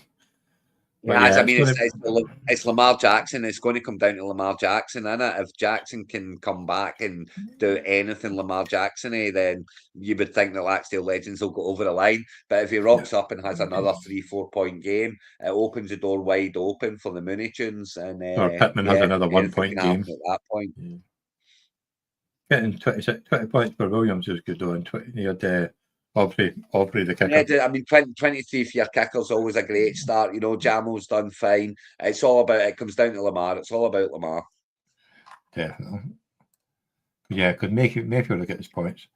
It's Lamar Jackson. It's going to come down to Lamar Jackson, innit? If Jackson can come back and do anything Lamar Jackson-y, then you would think that Laxdale Legends will go over the line. But if he rocks up and has another 3-4 point game, it opens the door wide open for the Mooney Tunes. And or Pittman has another 1 point game at that point. Yeah. Getting 20 points for Williams is good though, and 20 he had Aubrey the kicker. Yeah, I mean, 23 for your kicker's always a great start. You know, Jamo's done fine. It's all about, it comes down to Lamar. It's all about Lamar. Definitely. Yeah, because Mayfield will get his points.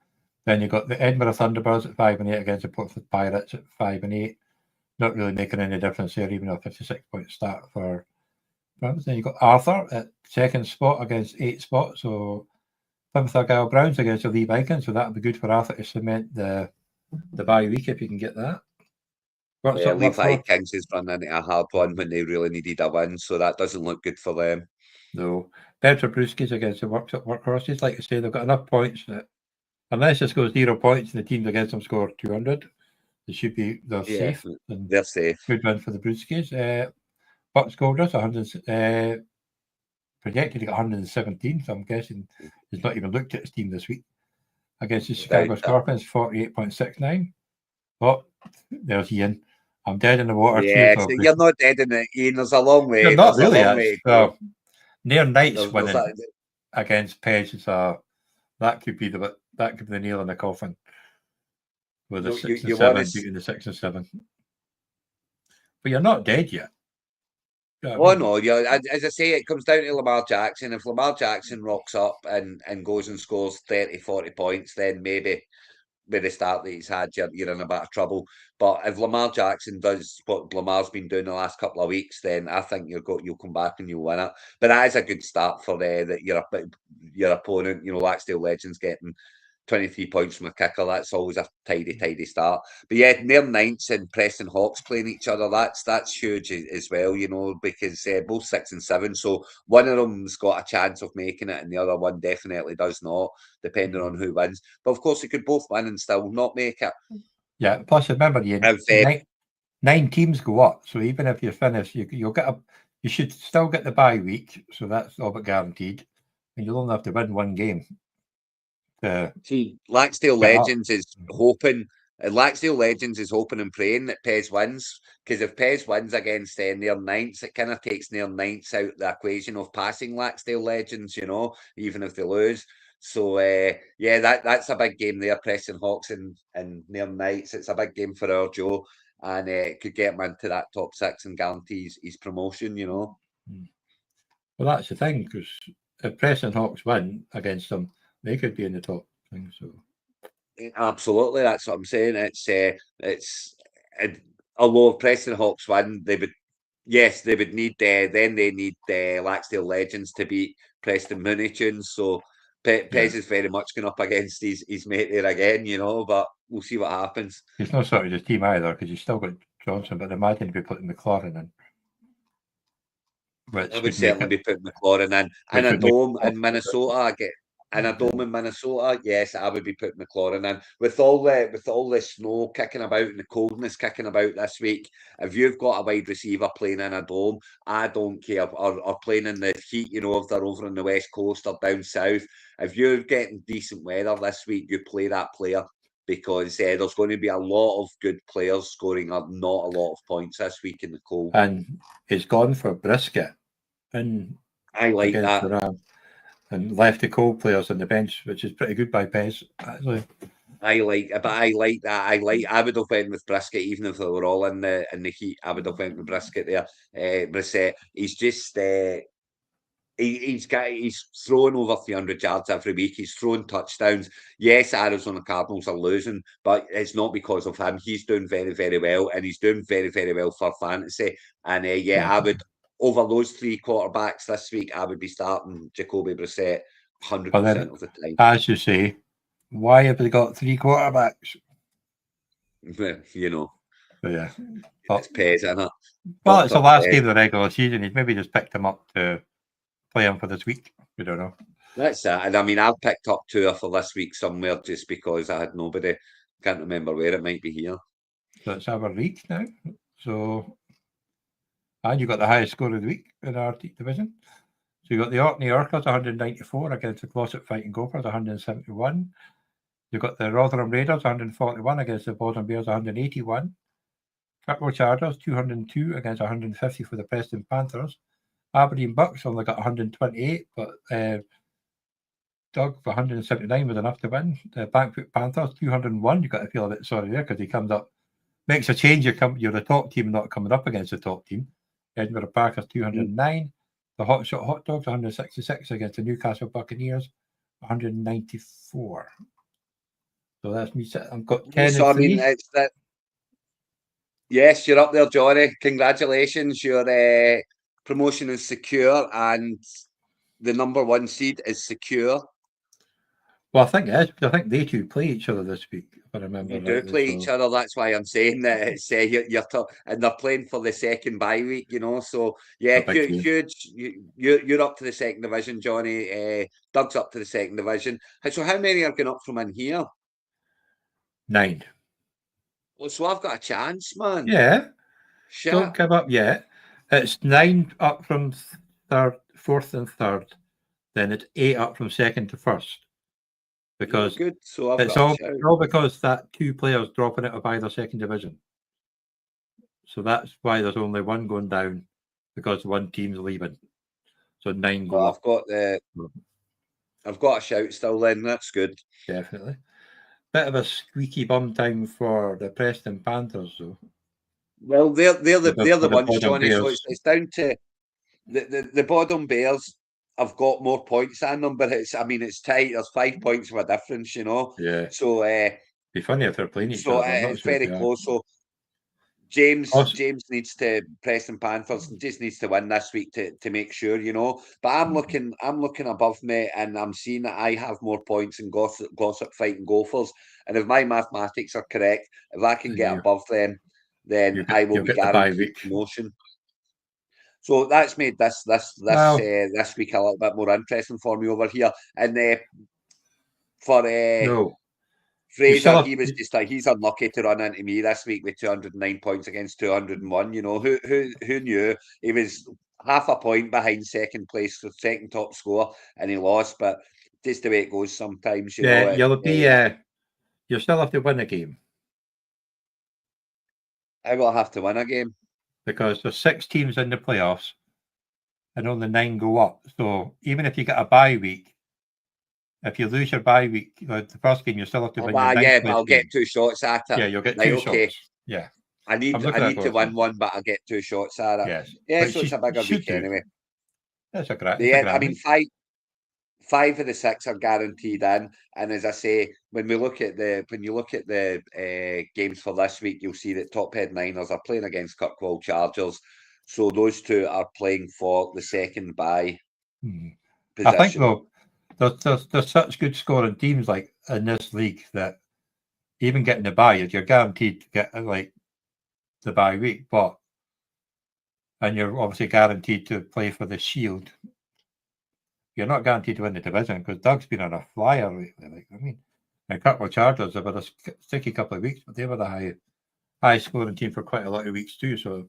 Then you've got the Edinburgh Thunderbirds at 5 and 8 against the Portsmouth Pirates at 5 and 8. Not really making any difference here, even a 56-point start for Browns. Then you've got Arthur at 2nd spot against 8 spots. So Plymouth Argyle Browns against the Lee Vikings. So that'll be good for Arthur to cement the bye week if you can get that. Lee Vikings is running into a hard one when they really needed a win, so that doesn't look good for them. No. Bedford Brewskis against the Workhorses. Like I say, they've got enough points that unless this goes 0 points and the teams against them score 200, they're safe. They're safe. Good win for the Brewskis. Bucks Gold Rush, projected to get 117, so I'm guessing he's not even looked at his team this week. Against the Chicago Scorpions, 48.69. Oh, there's Ian. I'm dead in the water. Yeah, so you're not dead in it, Ian. There's a long way. You're not really. Nairn Knights winning against Page, so that could be the nail in the coffin. With the 6 and 7 beating the 6 and 7. But you're not dead yet. No, as I say, it comes down to Lamar Jackson. If Lamar Jackson rocks up and goes and scores 30, 40 points, then maybe with the start that he's had, you're in a bit of trouble. But if Lamar Jackson does what Lamar's been doing the last couple of weeks, then I think you'll come back and you'll win it. But that is a good start for your opponent. You know, Laxdale Legends getting 23 points from a kicker. That's always a tidy start. But yeah, near Ninths and Preston Hawks playing each other. That's huge as well. You know, because both 6 and 7. So one of them's got a chance of making it, and the other one definitely does not, depending on who wins. But of course, they could both win and still not make it. Yeah. Plus, remember, nine teams go up. So even if you finish, you'll get you should still get the bye week. So that's all but guaranteed, and you'll only have to win one game. See, Laxdale Legends is hoping. Laxdale Legends is hoping and praying that Pez wins, because if Pez wins against near Ninths, it kind of takes near Ninths out the equation of passing Laxdale Legends, you know, even if they lose. So yeah, that's a big game there, Preston Hawks and near Ninths. It's a big game for our Joe, and it could get him into that top 6 and guarantees his promotion, you know. Well, that's the thing, because if Preston Hawks win against them, they could be in the top thing. So absolutely, that's what I'm saying. Although if Preston Hawks win, they would need then they need Laxdale Legends to beat Preston Mooney Tunes. So Pez is very much going up against his mate there again, you know. But we'll see what happens. He's not sort of the team either, because he's still got Johnson. But imagine if we put McLaurin in. I would certainly be putting McLaurin in a dome in Minnesota. In a dome in Minnesota, yes, I would be putting McLaurin in. With all the snow kicking about and the coldness kicking about this week, if you've got a wide receiver playing in a dome, I don't care, or playing in the heat, you know, if they're over on the west coast or down south, if you're getting decent weather this week, you play that player, because there's going to be a lot of good players scoring not a lot of points this week in the cold. And it's gone for Brisket. And I like that. And left the cold players on the bench, which is pretty good by Pez, actually. I like that. I would have went with Brisket, even if they were all in the heat. I would have went with Brisket there. Brissett, he's just he's throwing over 300 yards every week. He's throwing touchdowns. Yes, Arizona Cardinals are losing, but it's not because of him. He's doing very, very well, and he's doing very, very well for fantasy. And I would, over those 3 quarterbacks this week, I would be starting Jacoby Brissett 100% of the time. As you say, why have they got 3 quarterbacks? You know. So, yeah. It's Pez, isn't it? Well, it's the last game of the regular season. He's maybe just picked him up to play him for this week. We don't know. That's that. And I mean, I've picked up Tua for this week somewhere just because I had nobody. Can't remember where. It might be here. So it's our league now. So, and you got the highest score of the week in our division. So you got the Orkney Orcas 194 against the Closet Fighting Gophers 171. You've got the Rotherham Raiders 141 against the Boston Bears 181. Kirkwood Chargers 202 against 150 for the Preston Panthers. Aberdeen Bucks only got 128, but Doug for 179 was enough to win. The Blackfoot Panthers 201. You've got to feel a bit sorry there, because he comes up, makes a change. You're the top team, not coming up against the top team. Edinburgh Packers 209. The Hot Shot Hot Dogs 166 against the Newcastle Buccaneers 194. So that's me. I've got 10 so, I mean, it's that. Yes, you're up there, Johnny. Congratulations. Your promotion is secure, and the number 1 seed is secure. Well, I think it is, because I think they two play each other this week, if I remember. They do play each other. That's why I'm saying that it's and they're playing for the second bye week, you know. So yeah, huge. You're up to the second division, Johnny. Doug's up to the second division. So how many are going up from in here? 9. Well, so I've got a chance, man. Yeah. Shit. Don't give up yet. It's 9 up from fourth and third. Then it's 8 up from second to first. Because good. So it's all because that 2 players dropping out of either second division. So that's why there's only 1 going down, because 1 team's leaving. So 9 go up. I've got a shout still then. That's good. Definitely. Bit of a squeaky bum time for the Preston Panthers, though. Well, they're the ones, Johnny. Bears. So it's down to the bottom Bears. I've got more points than them, but it's tight. There's 5 points of a difference, you know. Yeah. So Be funny if they're playing each So other. But I'm not it's sure if very they are. close. So James Also, needs to Preston Panthers just needs to win this week to make sure, you know. But I'm looking above me, and I'm seeing that I have more points in Glossop fighting Gophers. And if my mathematics are correct, if I can get above them, then I will you'll be get the bye guaranteed week. promotion. So that's made this Well, this week a little bit more interesting for me over here. And for no, you still Fraser, have. he was just he's unlucky to run into me this week with 209 points against 201. You know, who knew he was half a point behind second place, the second top scorer, and he lost. But just the way it goes sometimes, you know. Yeah, you'll be. You still have to win a game I will have to win a game. because there's 6 teams in the playoffs, and only 9 go up. So even if you get a bye week, if you lose your bye week, the first game, you still have to win your Well, ninth yeah, but place I'll game. get 2 shots at it. Yeah, you'll get Right, 2 okay. shots. Yeah, I I'm need looking at to both. win one, but I get 2 shots at it. Yes, Yeah, but so it's a bigger should week do. anyway. It's a great. It's a Yeah, I grand mean, week. five of the 6 are guaranteed in, and as I say, when you look at the games for this week, you'll see that Tophead Niners are playing against Kirkwall Chargers, so those 2 are playing for the second bye I think position. though, there's such good scoring teams like in this league that even getting the bye, you're guaranteed to get like the bye week, and you're obviously guaranteed to play for the Shield. You're not guaranteed to win the division because Doug's been on a flyer lately. Like I mean, and Kirkwall Chargers have had a sticky couple of weeks, but they were the high scoring team for quite a lot of weeks too. So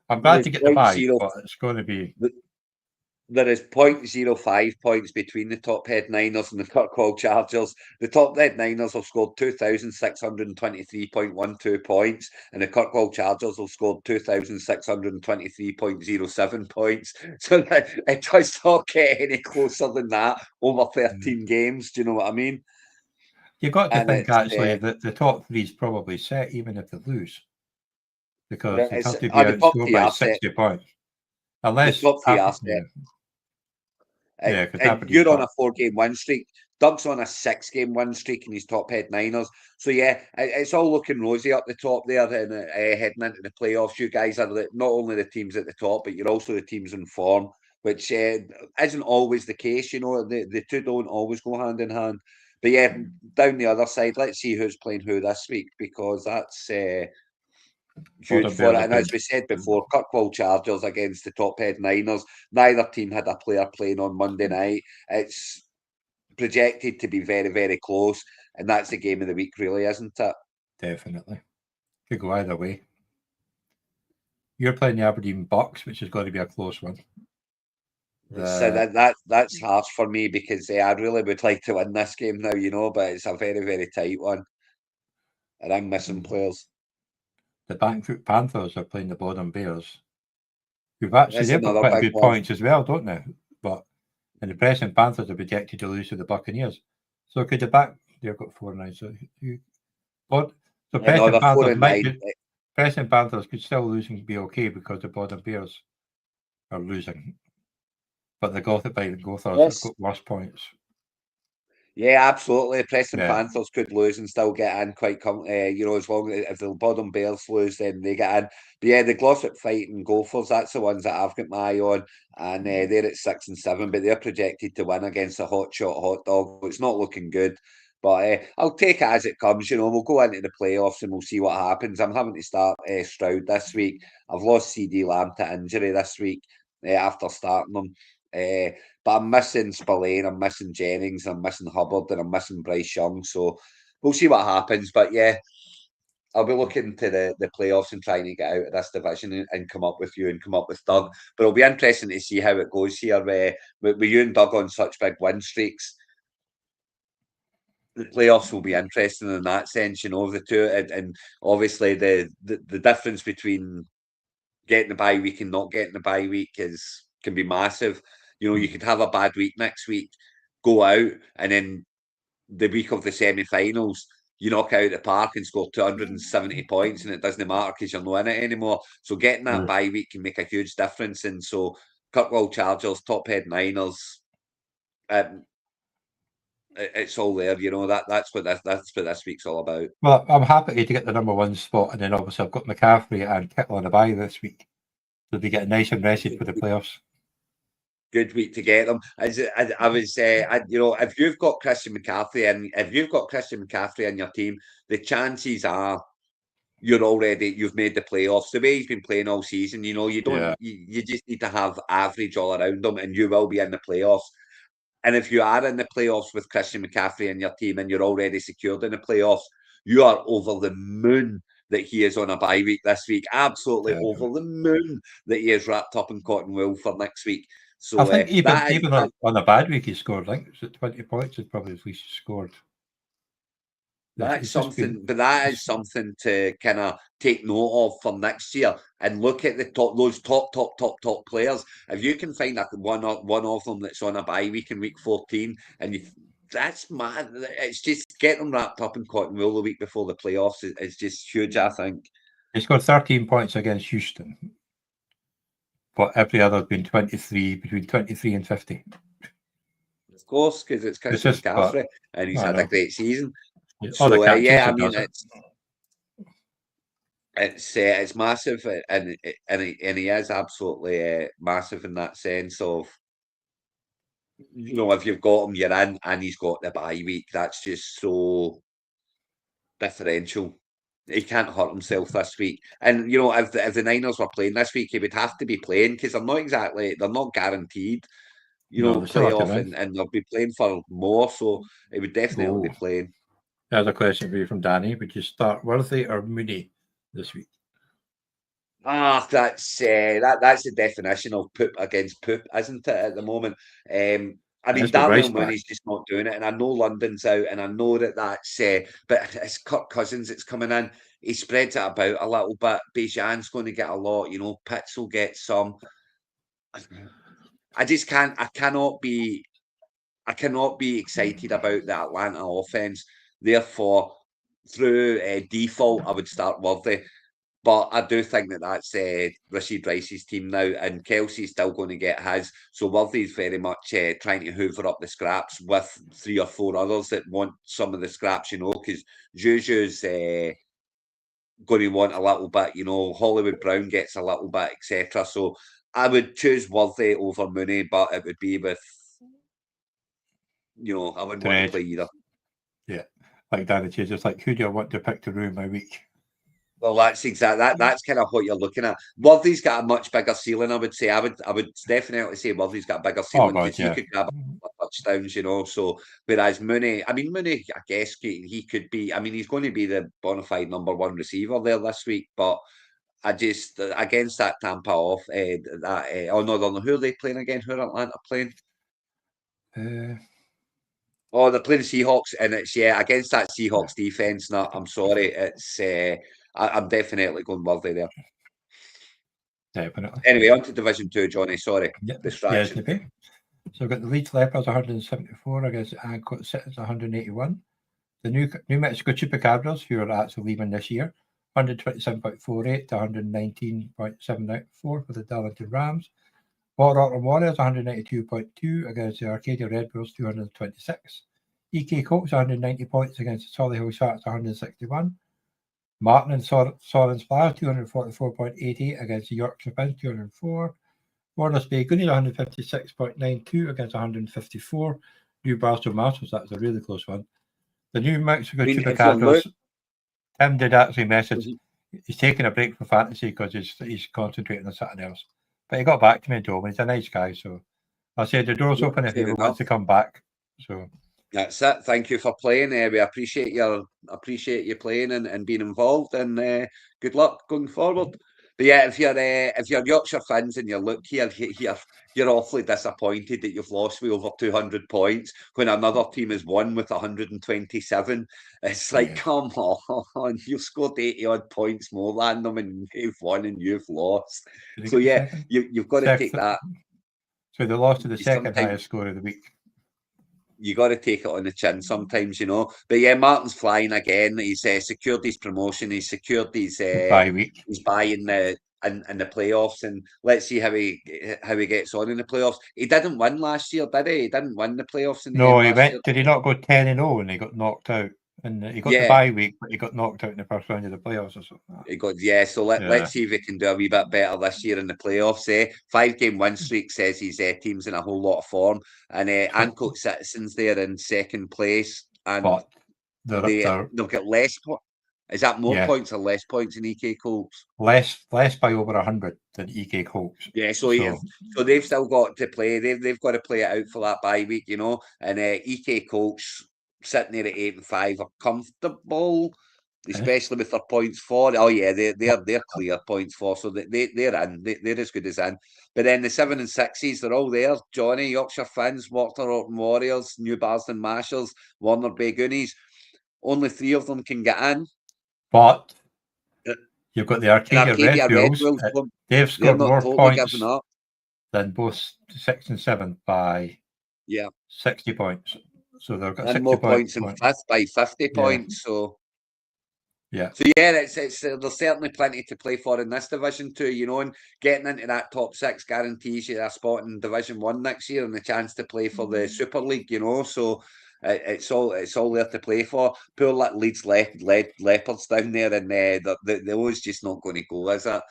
I'm There glad is to get the point bye, zero. but it's going to be. There is 0.05 points between the Tophead Niners and the Kirkwall Chargers. The Tophead Niners have scored 2,623.12 points, and the Kirkwall Chargers have scored 2,623.07 points. So it does not get any closer than that over 13 games. Do you know what I mean? You've got to And think it's actually that the top 3 is probably set even if they lose because they'd have to be the top outscored 3 by are set. 60 points. The Unless, top 3 are set. yeah, because And Aberdeen's you're on up. a 4-game win streak. Doug's on a 6-game win streak in his Tophead Niners. So yeah, it's all looking rosy up the top there, and heading into the playoffs. You guys are not only the teams at the top, but you're also the teams in form, which isn't always the case. You know, the 2 don't always go hand in hand. But yeah, down the other side, let's see who's playing who this week, because that's huge for it. And as we said before, Kirkwall Chargers against the Tophead Niners. Neither team had a player playing on Monday night. It's projected to be very, very close, and that's the game of the week, really, isn't it? Definitely. Could go either way. You're playing the Aberdeen Bucks, which is going to be a close one. So that's harsh for me because I really would like to win this game now, you know, but it's a very, very tight one. And I'm missing players. The Bankfoot Panthers are playing the Bodom Bears. They've got Another quite a big good one. points as well, don't they? But and the Preston Panthers are projected to lose to the Buccaneers. So could they've got 4 now. So Preston Panthers might be. Preston Panthers could still lose and be okay because the Bodom Bears are losing. But the Gothard have got worse points. Yeah, absolutely. Preston Panthers could lose and still get in quite you know, as long as if the Bodom Bears lose, then they get in. But yeah, the Glossop fighting Gophers, that's the ones that I've got my eye on, and they're at 6 and 7, but they're projected to win against a hot dog. It's not looking good, but I'll take it as it comes. You know, we'll go into the playoffs and we'll see what happens. I'm having to start Stroud this week. I've lost CD Lamb to injury this week after starting them. But I'm missing Spillane, I'm missing Jennings, I'm missing Hubbard, and I'm missing Bryce Young. So we'll see what happens. But yeah, I'll be looking to the playoffs and trying to get out of this division and come up with you and come up with Doug. But it'll be interesting to see how it goes here with you and Doug on such big win streaks. The playoffs will be interesting in that sense, you know, the two, and obviously the difference between getting the bye week and not getting the bye week can be massive. You know, you could have a bad week next week, go out, and then the week of the semi-finals, you knock out the park and score 270 points, and it doesn't matter because you're not in it anymore. So getting that bye week can make a huge difference. And so Kirkwall Chargers, Tophead Niners, it's all there. You know, that's what this week's all about. Well, I'm happy to get the number 1 spot, and then obviously I've got McCaffrey and Kittle on the bye this week, so they get nice and rested for the playoffs. Good week to get them. I was, you know, if you've got Christian McCaffrey in your team, the chances are you've made the playoffs. The way he's been playing all season, you know, Yeah, you just need to have average all around them, and you will be in the playoffs. And if you are in the playoffs with Christian McCaffrey in your team and you're already secured in the playoffs, you are over the moon that he is on a bye week this week. Absolutely over definitely. the moon that he is wrapped up in cotton wool for next week. I So think even that is even on a bad week he scored. I think it's at 20 points is probably his least he scored. It's just been. that is something to kind of take note of for next year and look at those top players. If you can find one of them that's on a bye week in week 14, and that's mad. It's just get them wrapped up in cotton wool the week before the playoffs is just huge. I think He scored 13 points against Houston, but every other has been 23, between 23 and 50. of course because it's It's Christian just, but McCaffrey and he's I had a know great season. all the So catches yeah, I he mean does it. it's massive, and he is absolutely massive in that sense of, you know, if you've got him, you're in, and he's got the bye week. That's just so differential. He can't hurt himself this week. And you know, if the Niners were playing this week, he would have to be playing because they're not guaranteed, you No, know, they still have to playoff, win. and they'll be playing for more. So he would definitely Oh, be playing. there's a question for you from Danny. Would you start Worthy or Mooney this week? That's the definition of poop against poop, isn't it, at the moment? I mean, It's with Rice Darnell back. Mooney's just not doing it, and I know London's out, and I know that's. But it's Kirk Cousins that's coming in. He spreads it about a little bit. Bijan's going to get a lot. You know, Pitts will get some. I just can't. I cannot be excited about the Atlanta offense. Therefore, through default, I would start Worthy. But I do think that's Rashid Rice's team now, and Kelsey's still going to get his. So Worthy's very much trying to hoover up the scraps with 3 or 4 others that want some of the scraps, you know, because Juju's going to want a little bit, you know, Hollywood Brown gets a little bit, etc. So I would choose Worthy over Mooney, but it would be with, you know, I wouldn't want to Dread. play either. Yeah. Like Danny says, it's like, who do I want to pick to ruin my week? Well, that's exactly that's kind of what you're looking at. Worthy's got a much bigger ceiling, I would say. I would definitely say Worthy's got a bigger Oh, ceiling God, because he yeah. could grab a couple of touchdowns, you know. So whereas Mooney, I mean Mooney, I guess he could be. I mean, he's going to be the bona fide number 1 receiver there this week, but I just against that Tampa off oh no, no, who are they playing again? Who are Atlanta playing? Uh, Oh, they're playing Seahawks, and it's against that Seahawks defense. No, I'm sorry, it's I'm definitely going Worthy there. definitely. Anyway, on to Division 2, Johnny. Sorry, Yep. distraction. Yes, okay. So we've got the Leeds Leopards 174 against Ancoat Citizens 181. The New Mexico Chupacabras, who are actually leaving this year, 127.48 to 119.74 for the Darlington Rams. Port Auckland Warriors 192.2 against the Arcadia Red Bulls 226. EK Colts 190 points against the Solihull Sharks 161. Martin and Soren Splash 244.88 against the Yorkshire Pins 204. Warners Bay Goonies 156.92 against 154. New Barstow Masters, that was a really close one. The New Mexico Chupacabras, Tim did actually message, he's taking a break from fantasy because he's concentrating on something else. But he got back to me and told me he's a nice guy, so I said the door's open if he wants to come back. So that's it. Thank you for playing. We appreciate you playing and being involved, and good luck going forward. But yeah, if you're Yorkshire fans and you look here, you're awfully disappointed that you've lost with over 200 points when another team has won with 127. It's like, come on, you've scored 80 odd points more than them, and you've won and you've lost. So yeah, you've got to take that. So they lost to the second highest score of the week. You got to take it on the chin sometimes, you know. But yeah, Martin's flying again. He's secured his promotion. He's secured his bye week. He's buying the in the playoffs, and let's see how he gets on in the playoffs. He didn't win last year, did he? He didn't win the playoffs in the No, end he last year. went. Did he not go 10-0 and he got knocked out? And he got the Yeah. bye week, but he got knocked out in the first round of the playoffs or something. He got so let's see if he can do a wee bit better this year in the playoffs. 5-game win streak says his team's in a whole lot of form, and Ancoat Citizens there in second place, and But they'll get less. Is that more Yeah. points or less points in EK Colts? less by over 100 than EK Colts. Yeah, so they've still got to play. They've got to play it out for that bye week, you know. And EK Colts sitting there at 8-5 are comfortable, especially with their points for. Oh yeah, they're clear points for, so they're in. They're as good as in. But then the 7 and 6s, they're all there. Johnny, Yorkshire Finns, Waterton Warriors, New Barston Mashers, Warner Bay Goonies. Only 3 of them can get in. But you've got the Arcadia Red Bulls. They've scored more points than both 6 and 7 by 60 points. So they've got 60 more points in 5th by 50 points. So yeah. So yeah, it's there's certainly plenty to play for in this Division 2, you know, and getting into that top 6 guarantees you a spot in Division 1 next year and the chance to play for the Super League, you know. So it's all there to play for. Poor Leeds Leopards down there, and the always just not going to go, is it?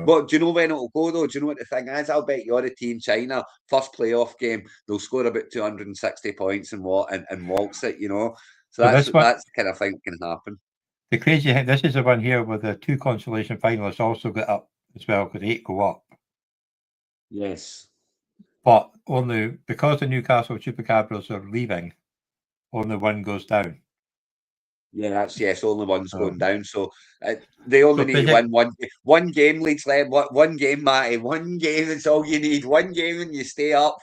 But do you know when it'll go though? Do you know what the thing is? I'll bet you're a team China first playoff game they'll score about 260 points and waltz it, you know. So that's the kind of thing that can happen. The crazy thing, this is the one here where the 2 consolation finalists also get up as well because 8 go up. Yes. But only because the Newcastle Chupacabras are leaving, only 1 goes down. Yeah, only 1's going down. So they only need to win one game, Leeds left. One game, Matty. One game, that's all you need. One game and you stay up.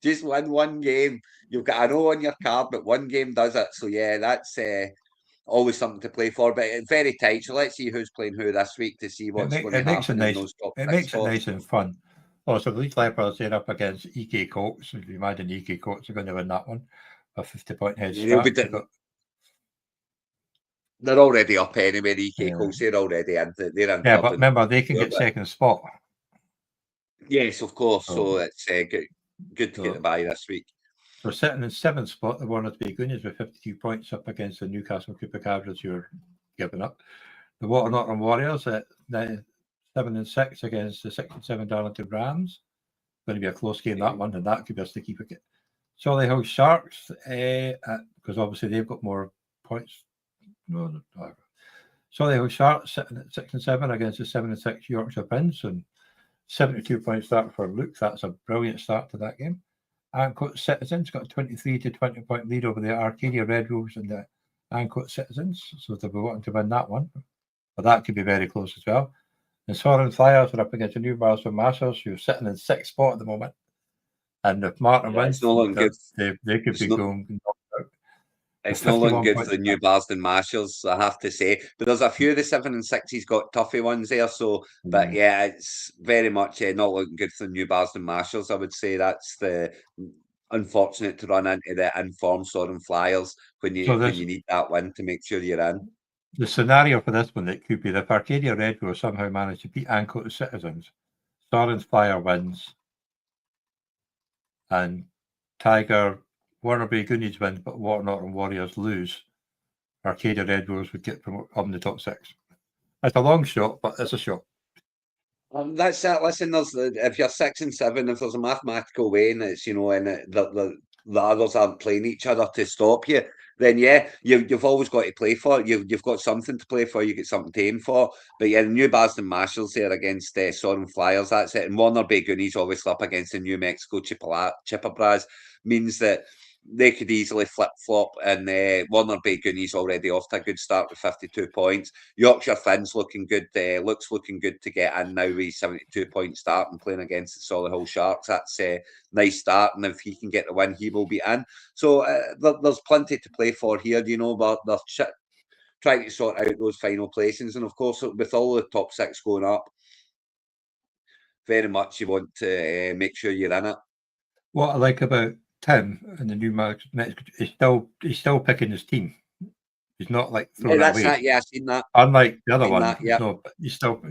Just win one game. You've got an O on your card, but one game does it. So yeah, that's always something to play for, but it's very tight. So let's see who's playing who this week to see what's going to happen in those top 6 spots. It makes it nice and fun. Oh, so the Leeds Leopards are up against EK Colts. If you imagine EK Colts are going to win that one, a 50-point head start. They're already up anyway, the EK Colts. They're already in. They're in. Yeah, but remember, they can get second spot. Yes, of course. So it's good to get the bye this week. We're sitting in 7th spot, the Warner Bay Goonies with 52 points up against the Newcastle Chupacabras who are giving up. The Waterton Warriors at 7 and 6 against the 6 and 7 Darlington Rams. Going to be a close game, that one, and that could be us to keep it. Solihull Sharks, because obviously they've got more points. No. Solihull Sharks sitting at 6 and 7 against the 7 and 6 Yorkshire Finns, and 72 point start for Luke. That's a brilliant start to that game. Ancoat Citizens got a 23 to 20 point lead over the Arcadia Red Wolves and the Ancoat Citizens, so they'll be wanting to win that one. But that could be very close as well. The Soren Flyers are up against the New Barston Mashers, who are sitting in 6th spot at the moment. And if Martin wins, they could be going. It's not looking good for the New Barston Mashers, I have to say. But there's a few of the 7 and 6s got toughy ones there. So, but yeah, it's very much not looking good for the New Barston Mashers. I would say that's the unfortunate to run into the informed Soren Flyers when you need that win to make sure you're in. The scenario for this one, it could be if Arcadia Red will somehow manage to beat Ancoat Citizens, Soren's Flyer wins, and Tiger Warner Bay Goonies wins, but Waterton Warriors lose. Arcadia Red Wolves would get promoted up in the top 6. It's a long shot, but it's a shot. That's it. Listen, if you're 6 and 7, if there's a mathematical way, and it's and the others aren't playing each other to stop you, then yeah, you've always got to play for it. You've got something to play for. You get something to aim for. But yeah, the New Barston Mashers there against Soren Flyers. That's it. And Warner Bay Goonies obviously up against the New Mexico Chippewas means that they could easily flip-flop, and Warner Bay Goonies already off to a good start with 52 points. Yorkshire Finns looking good. Looking good to get in now with 72-point start and playing against the Solihull Sharks. That's a nice start, and if he can get the win, he will be in. So there's plenty to play for here, but they're trying to sort out those final placings. And of course, with all the top 6 going up, very much you want to make sure you're in it. What I like about Tim and the New Mexico, he's still picking his team. He's not like throwing it away. I've seen that. Unlike the other one, he's still.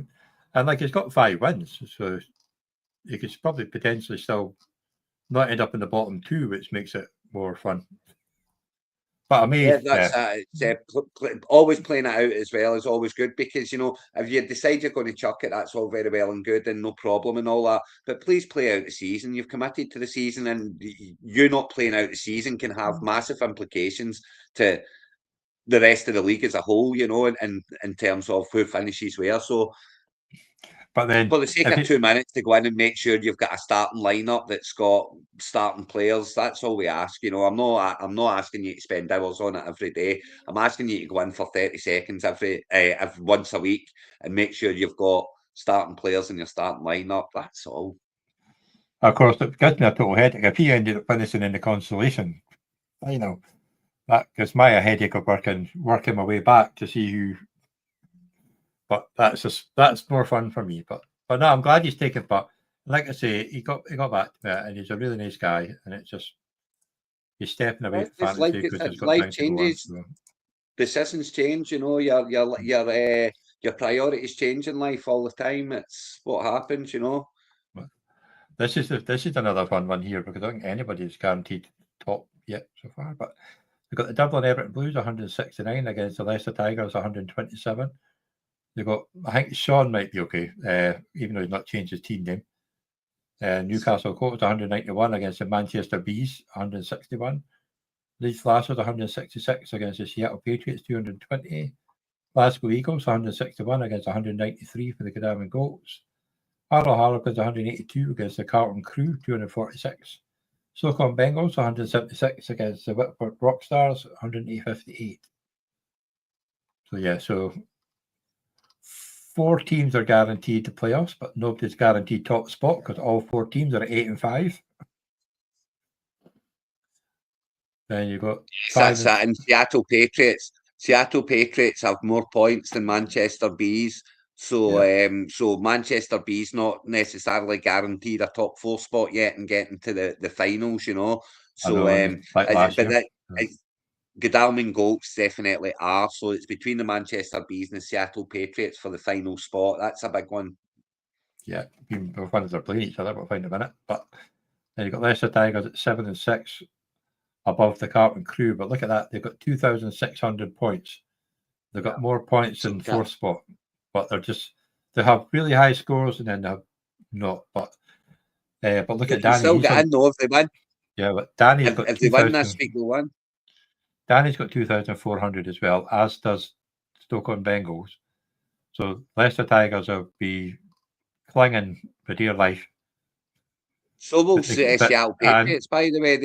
And like he's got 5 wins, so he could probably potentially still not end up in the bottom 2, which makes it more fun. But amazed, that's always playing it out as well is always good, because if you decide you're going to chuck it, that's all very well and good and no problem and all that. But please play out the season. You've committed to the season, and you not playing out the season can have massive implications to the rest of the league as a whole. In terms of who finishes where. So, but then for the sake of 2 minutes to go in and make sure you've got a starting lineup that's got starting players, that's all we ask. I'm not asking you to spend hours on it every day. I'm asking you to go in for 30 seconds every once a week and make sure you've got starting players in your starting lineup. That's all. Of course, it gives me a total headache. If he ended up finishing in the consolation, that gives me a headache of working my way back to see who. But that's more fun for me. But no, I'm glad he's taken. But like I say, he got back to it, and he's a really nice guy. And it's just he's stepping away from fantasy because he's got life time to go on. So. Decisions change. Your priorities change in life all the time. It's what happens. This is another fun one here, because I don't think anybody's guaranteed top yet so far. But they've got the Dublin Everton Blues 169 against the Leicester Tigers 127. They've got, I think Sean might be okay, even though he's not changed his team name. Newcastle Colts 191 against the Manchester Bees 161. Leeds Lancers 166 against the Seattle Patriots 220. Glasgow Eagles 161 against 193 for the Godalming Goats. Harlow Harlequins 182 against the Carlton Crew 246. Stockholm Bengals 176 against the Whitford Rockstars 158. So 4 teams are guaranteed to playoffs, but nobody's guaranteed top spot because all 4 teams are at 8 and 5. Then you've got That's that. And Seattle Patriots have more points than Manchester Bees. So, so Manchester Bees not necessarily guaranteed a top 4 spot yet and getting to the finals. So, Godalming Goats definitely are. So it's between the Manchester Bees and the Seattle Patriots for the final spot. That's a big one. Yeah, both ones are playing each other. We'll find a minute. But then you've got Leicester Tigers at 7 and 6 above the Carlton Crew. But look at that. They've got 2,600 points. They've got more points than 4th spot. But they have really high scores, and then they have not. But look at Danny. Still get in though if they win. Yeah, but Danny's got 2,000. If they win this week, they'll win. Danny's got 2,400 as well, as does Stockholm Bengals. So Leicester Tigers will be clinging for dear life. So will Seattle Patriots, by the way.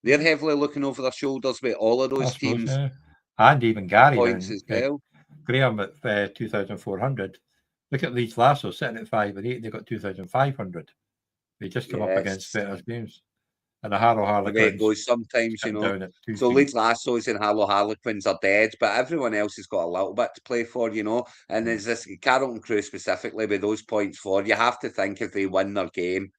They're heavily looking over their shoulders with all of those teams. Yeah. And even Gary points as well. Graham at 2,400. Look at Leeds Lasso sitting at 5 and 8. They've got 2,500. They just come up against better games. And the Harlow Harlequins. The way it goes sometimes, So Leeds Lassos and Harlow Harlequins are dead, but everyone else has got a little bit to play for, And there's this Carlton Crew specifically with those points for. You have to think if they win their game,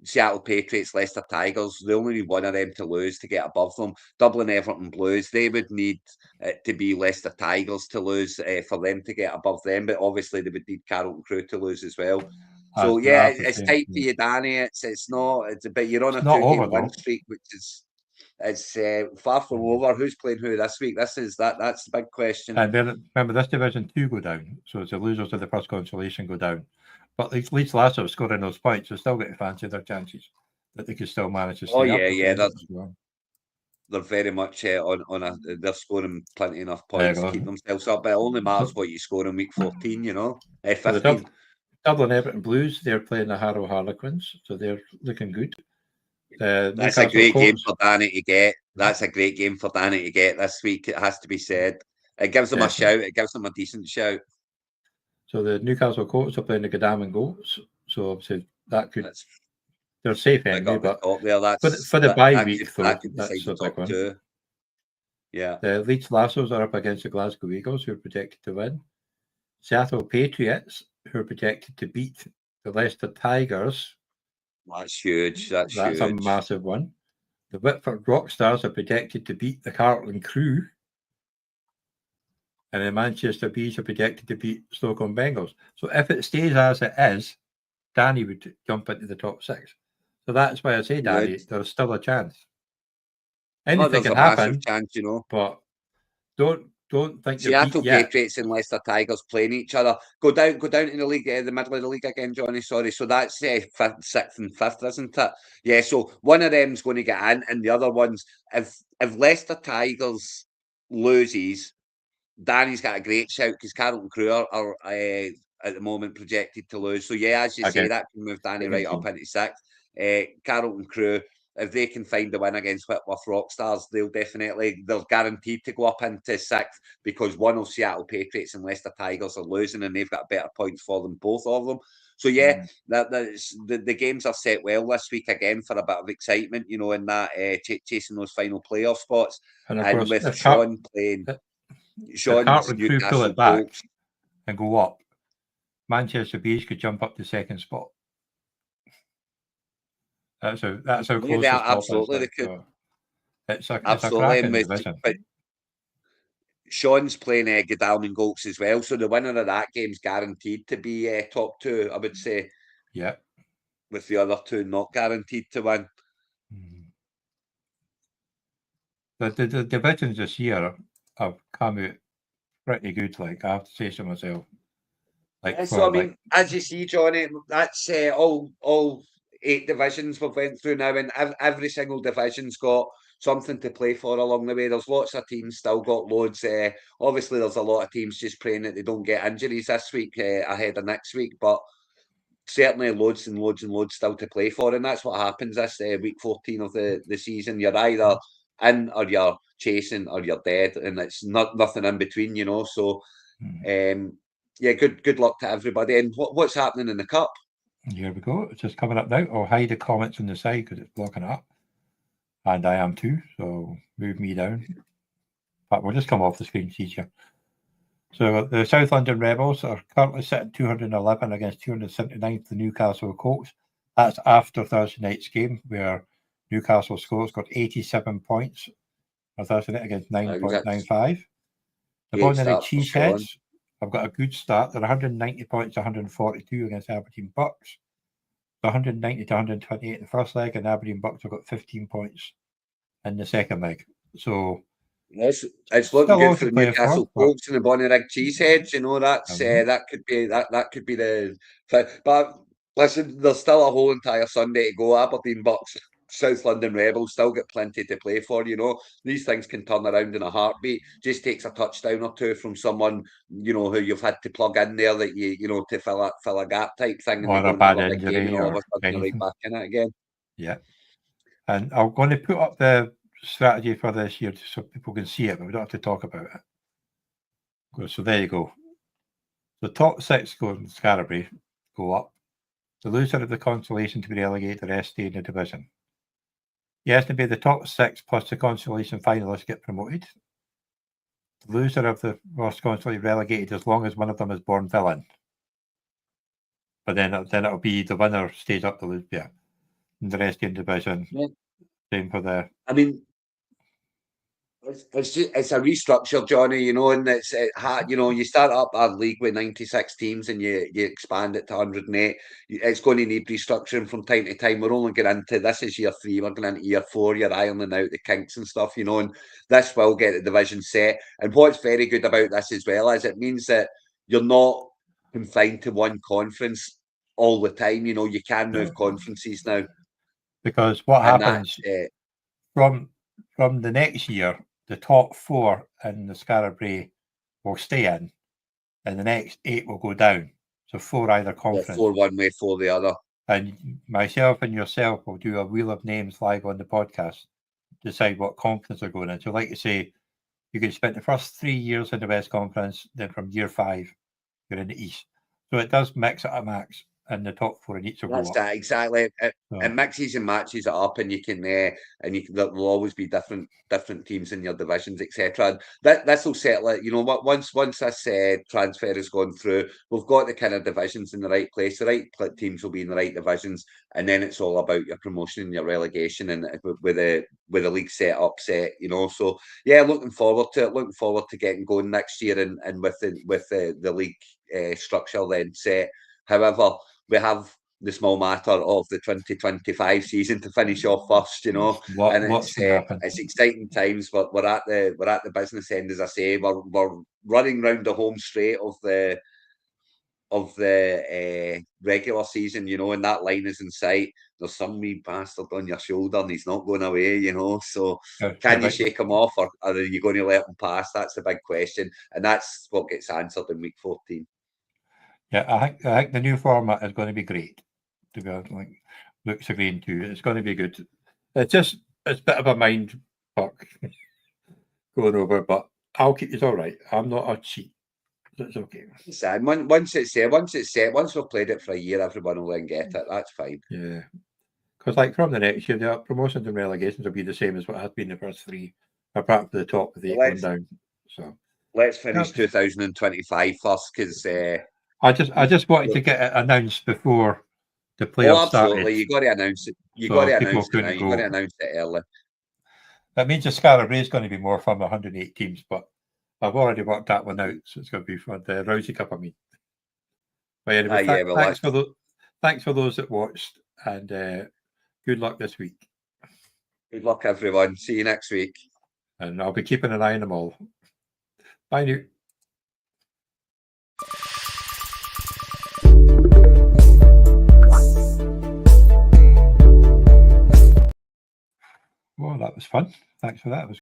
Seattle Patriots, Leicester Tigers, they only need one of them to lose to get above them. Dublin Everton Blues, they would need it to be Leicester Tigers to lose for them to get above them, but obviously they would need Carlton Crew to lose as well. So it's tight for you, Danny. It's not. But you're on a 2-game win streak, which is far from over. Who's playing who this week? That's the big question. And then remember, this Division 2 go down, so it's the losers of the first consolation go down. But Leeds Lasso scoring those points, they're still going to fancy their chances that they could still manage to stay up. They're very much they're scoring plenty enough points to keep themselves up, but it only matters what you score in week 14, 15. Dublin Everton Blues, they're playing the Harrow Harlequins, so they're looking good. That's a great game for Danny to get. That's a great game for Danny to get this week. It has to be said. It gives them a shout. It gives them a decent shout. So the Newcastle Colts are playing the Godalming Goats. So obviously that could. They're safe anyway, but for the bye week, that's a big one. Yeah. The Leeds Lassos are up against the Glasgow Eagles, who are projected to win. Seattle Patriots, who are projected to beat the Leicester Tigers. That's huge. That's huge. A massive one. The Whitford Rockstars are projected to beat the Carlton Crew. and the Manchester Bees are projected to beat Stoke-on Bengals. So if it stays as it is, Danny would jump into the top 6. So that's why I say, Danny, there's still a chance. Anything can happen, massive chance, you know. but don't think you're Seattle beat yet. Patriots and Leicester Tigers playing each other. Go down in the league, the middle of the league again, Johnny. Sorry, so that's 5th, 6th, and 5th, isn't it? Yeah. So one of them's going to get in, and the other ones, if Leicester Tigers loses, Danny's got a great shout because Carlton Crew are at the moment projected to lose. So yeah, as you say, that can move Danny right up into 6th. Carlton Crew, if they can find the win against Whitworth Rockstars, they're guaranteed to go up into 6th because one of Seattle Patriots and Leicester Tigers are losing and they've got better points for them, both of them. So yeah, the games are set well this week again for a bit of excitement, you know, in that chasing those final playoff spots. And of course, with Sean playing. Carlton Crew pull it back and go up, Manchester Bees could jump up to 2nd spot. That's how close Yeah, absolutely they could. It's a cracking division. But Sean's playing Godalming Golks as well, so the winner of that game's guaranteed to be top 2, I would say. Yeah. With the other 2 not guaranteed to win. The divisions this year have come out pretty good, like I have to say so myself. As you see, Johnny, that's all 8 divisions we've went through now, and every single division's got something to play for along the way. There's lots of teams still got loads. Obviously, there's a lot of teams just praying that they don't get injuries this week ahead of next week, but certainly loads and loads and loads still to play for, and that's what happens this week 14 of the season. You're either in or you're chasing or you're dead, and it's nothing in between, you know. So, yeah, good luck to everybody. And what's happening in the cup? Here we go. It's just coming up now. I'll hide the comments on the side because it's blocking it up, and I am too. So move me down. But we'll just come off the screen. It's easier. So the South London Rebels are currently sitting 211 against 279 for the Newcastle Colts. That's after Thursday night's game where Newcastle scores got 87 points for Thursday night against 9.95. The Monday Night Cheeseheads have got a good start. They're 190 points to 142 against Aberdeen Bucks. 190 to 128 in the first leg, and Aberdeen Bucks have got 15 points in the second leg. So it's looking good for the Newcastle Colts and the Bonnyrigg Cheeseheads. You know, that's that could be the. But listen, there's still a whole entire Sunday to go. Aberdeen Bucks, South London Rebels still got plenty to play for. You know, these things can turn around in a heartbeat. Just takes a touchdown or two from someone, you know, who you've had to plug in there that you know to fill a gap type thing, and or they a bad injury game, or all of a sudden you're right back in it again. Yeah, and I'm going to put up the strategy for this year so people can see it, but we don't have to talk about it. So there you go. The top 6 go in Scarberry go up. The loser of the consolation to be relegated, the rest stay in the division. Yes, to be the top 6 plus the consolation finalists get promoted. The loser of the worst consolation relegated as long as one of them is born villain. But then it'll be the winner stays up the loop, yeah. And the rest in the division. Yeah. Same for the. I mean, it's a restructure, Johnny. You know, and it's you know, you start up a league with 96 teams and you expand it to 108. It's going to need restructuring from time to time. We're only going into this is year 3. We're going into year 4. You're ironing out the kinks and stuff, you know, and this will get the division set. And what's very good about this as well is it means that you're not confined to one conference all the time. You know, you can move conferences now. Because what happens from the next year, the top 4 in the Scarberry will stay in, and the next 8 will go down. So 4 either conference. 4 one way, 4 the other. And myself and yourself will do a wheel of names live on the podcast, decide what conference they're going in. So like you say, you can spend the first 3 years in the West Conference, then from year 5, you're in the East. So it does mix it a max. and the top 4 in each will That's go up. that exactly. So, It mixes and matches it up, and you can there will always be different teams in your divisions, etc. This will settle it. You know what? Once this transfer has gone through, we've got the kind of divisions in the right place. The right teams will be in the right divisions, and then it's all about your promotion and your relegation, and with the league set. You know, so yeah, looking forward to it. Looking forward to getting going next year, and with the league structure then set. However, we have the small matter of the 2025 season to finish off first, you know, and what's going to happen? it's exciting times. But we're at the business end, as I say. We're running round the home straight of the regular season, you know, and that line is in sight. There's some wee bastard on your shoulder, and he's not going away, you know. So can you shake him off, or are you going to let him pass? That's the big question, and that's what gets answered in week 14. Yeah, I think the new format is going to be great. To be honest, like Luke's agreeing to, it's going to be good. It's a bit of a mind fuck going over, but it's all right. I'm not a cheat. It's okay. Sad. Once it's set, once we've played it for a year, everyone will then get it. That's fine. Yeah, because like from the next year, the promotions and relegations will be the same as what has been the first 3, apart from the top with 8 going down. So let's finish 2025 first, because I just wanted to get it announced before the playoffs absolutely started. You got to announce it. You So got to people announce it now. couldn't You got to go. announce it early. That means the Scarlet Ray is going to be more fun, 108 teams, but I've already worked that one out, so it's going to be fun. The Rousey Cup, I mean. But anyway, thanks for those that watched, and good luck this week. Good luck, everyone. See you next week. And I'll be keeping an eye on them all. Bye now. Well, that was fun. Thanks for that. It was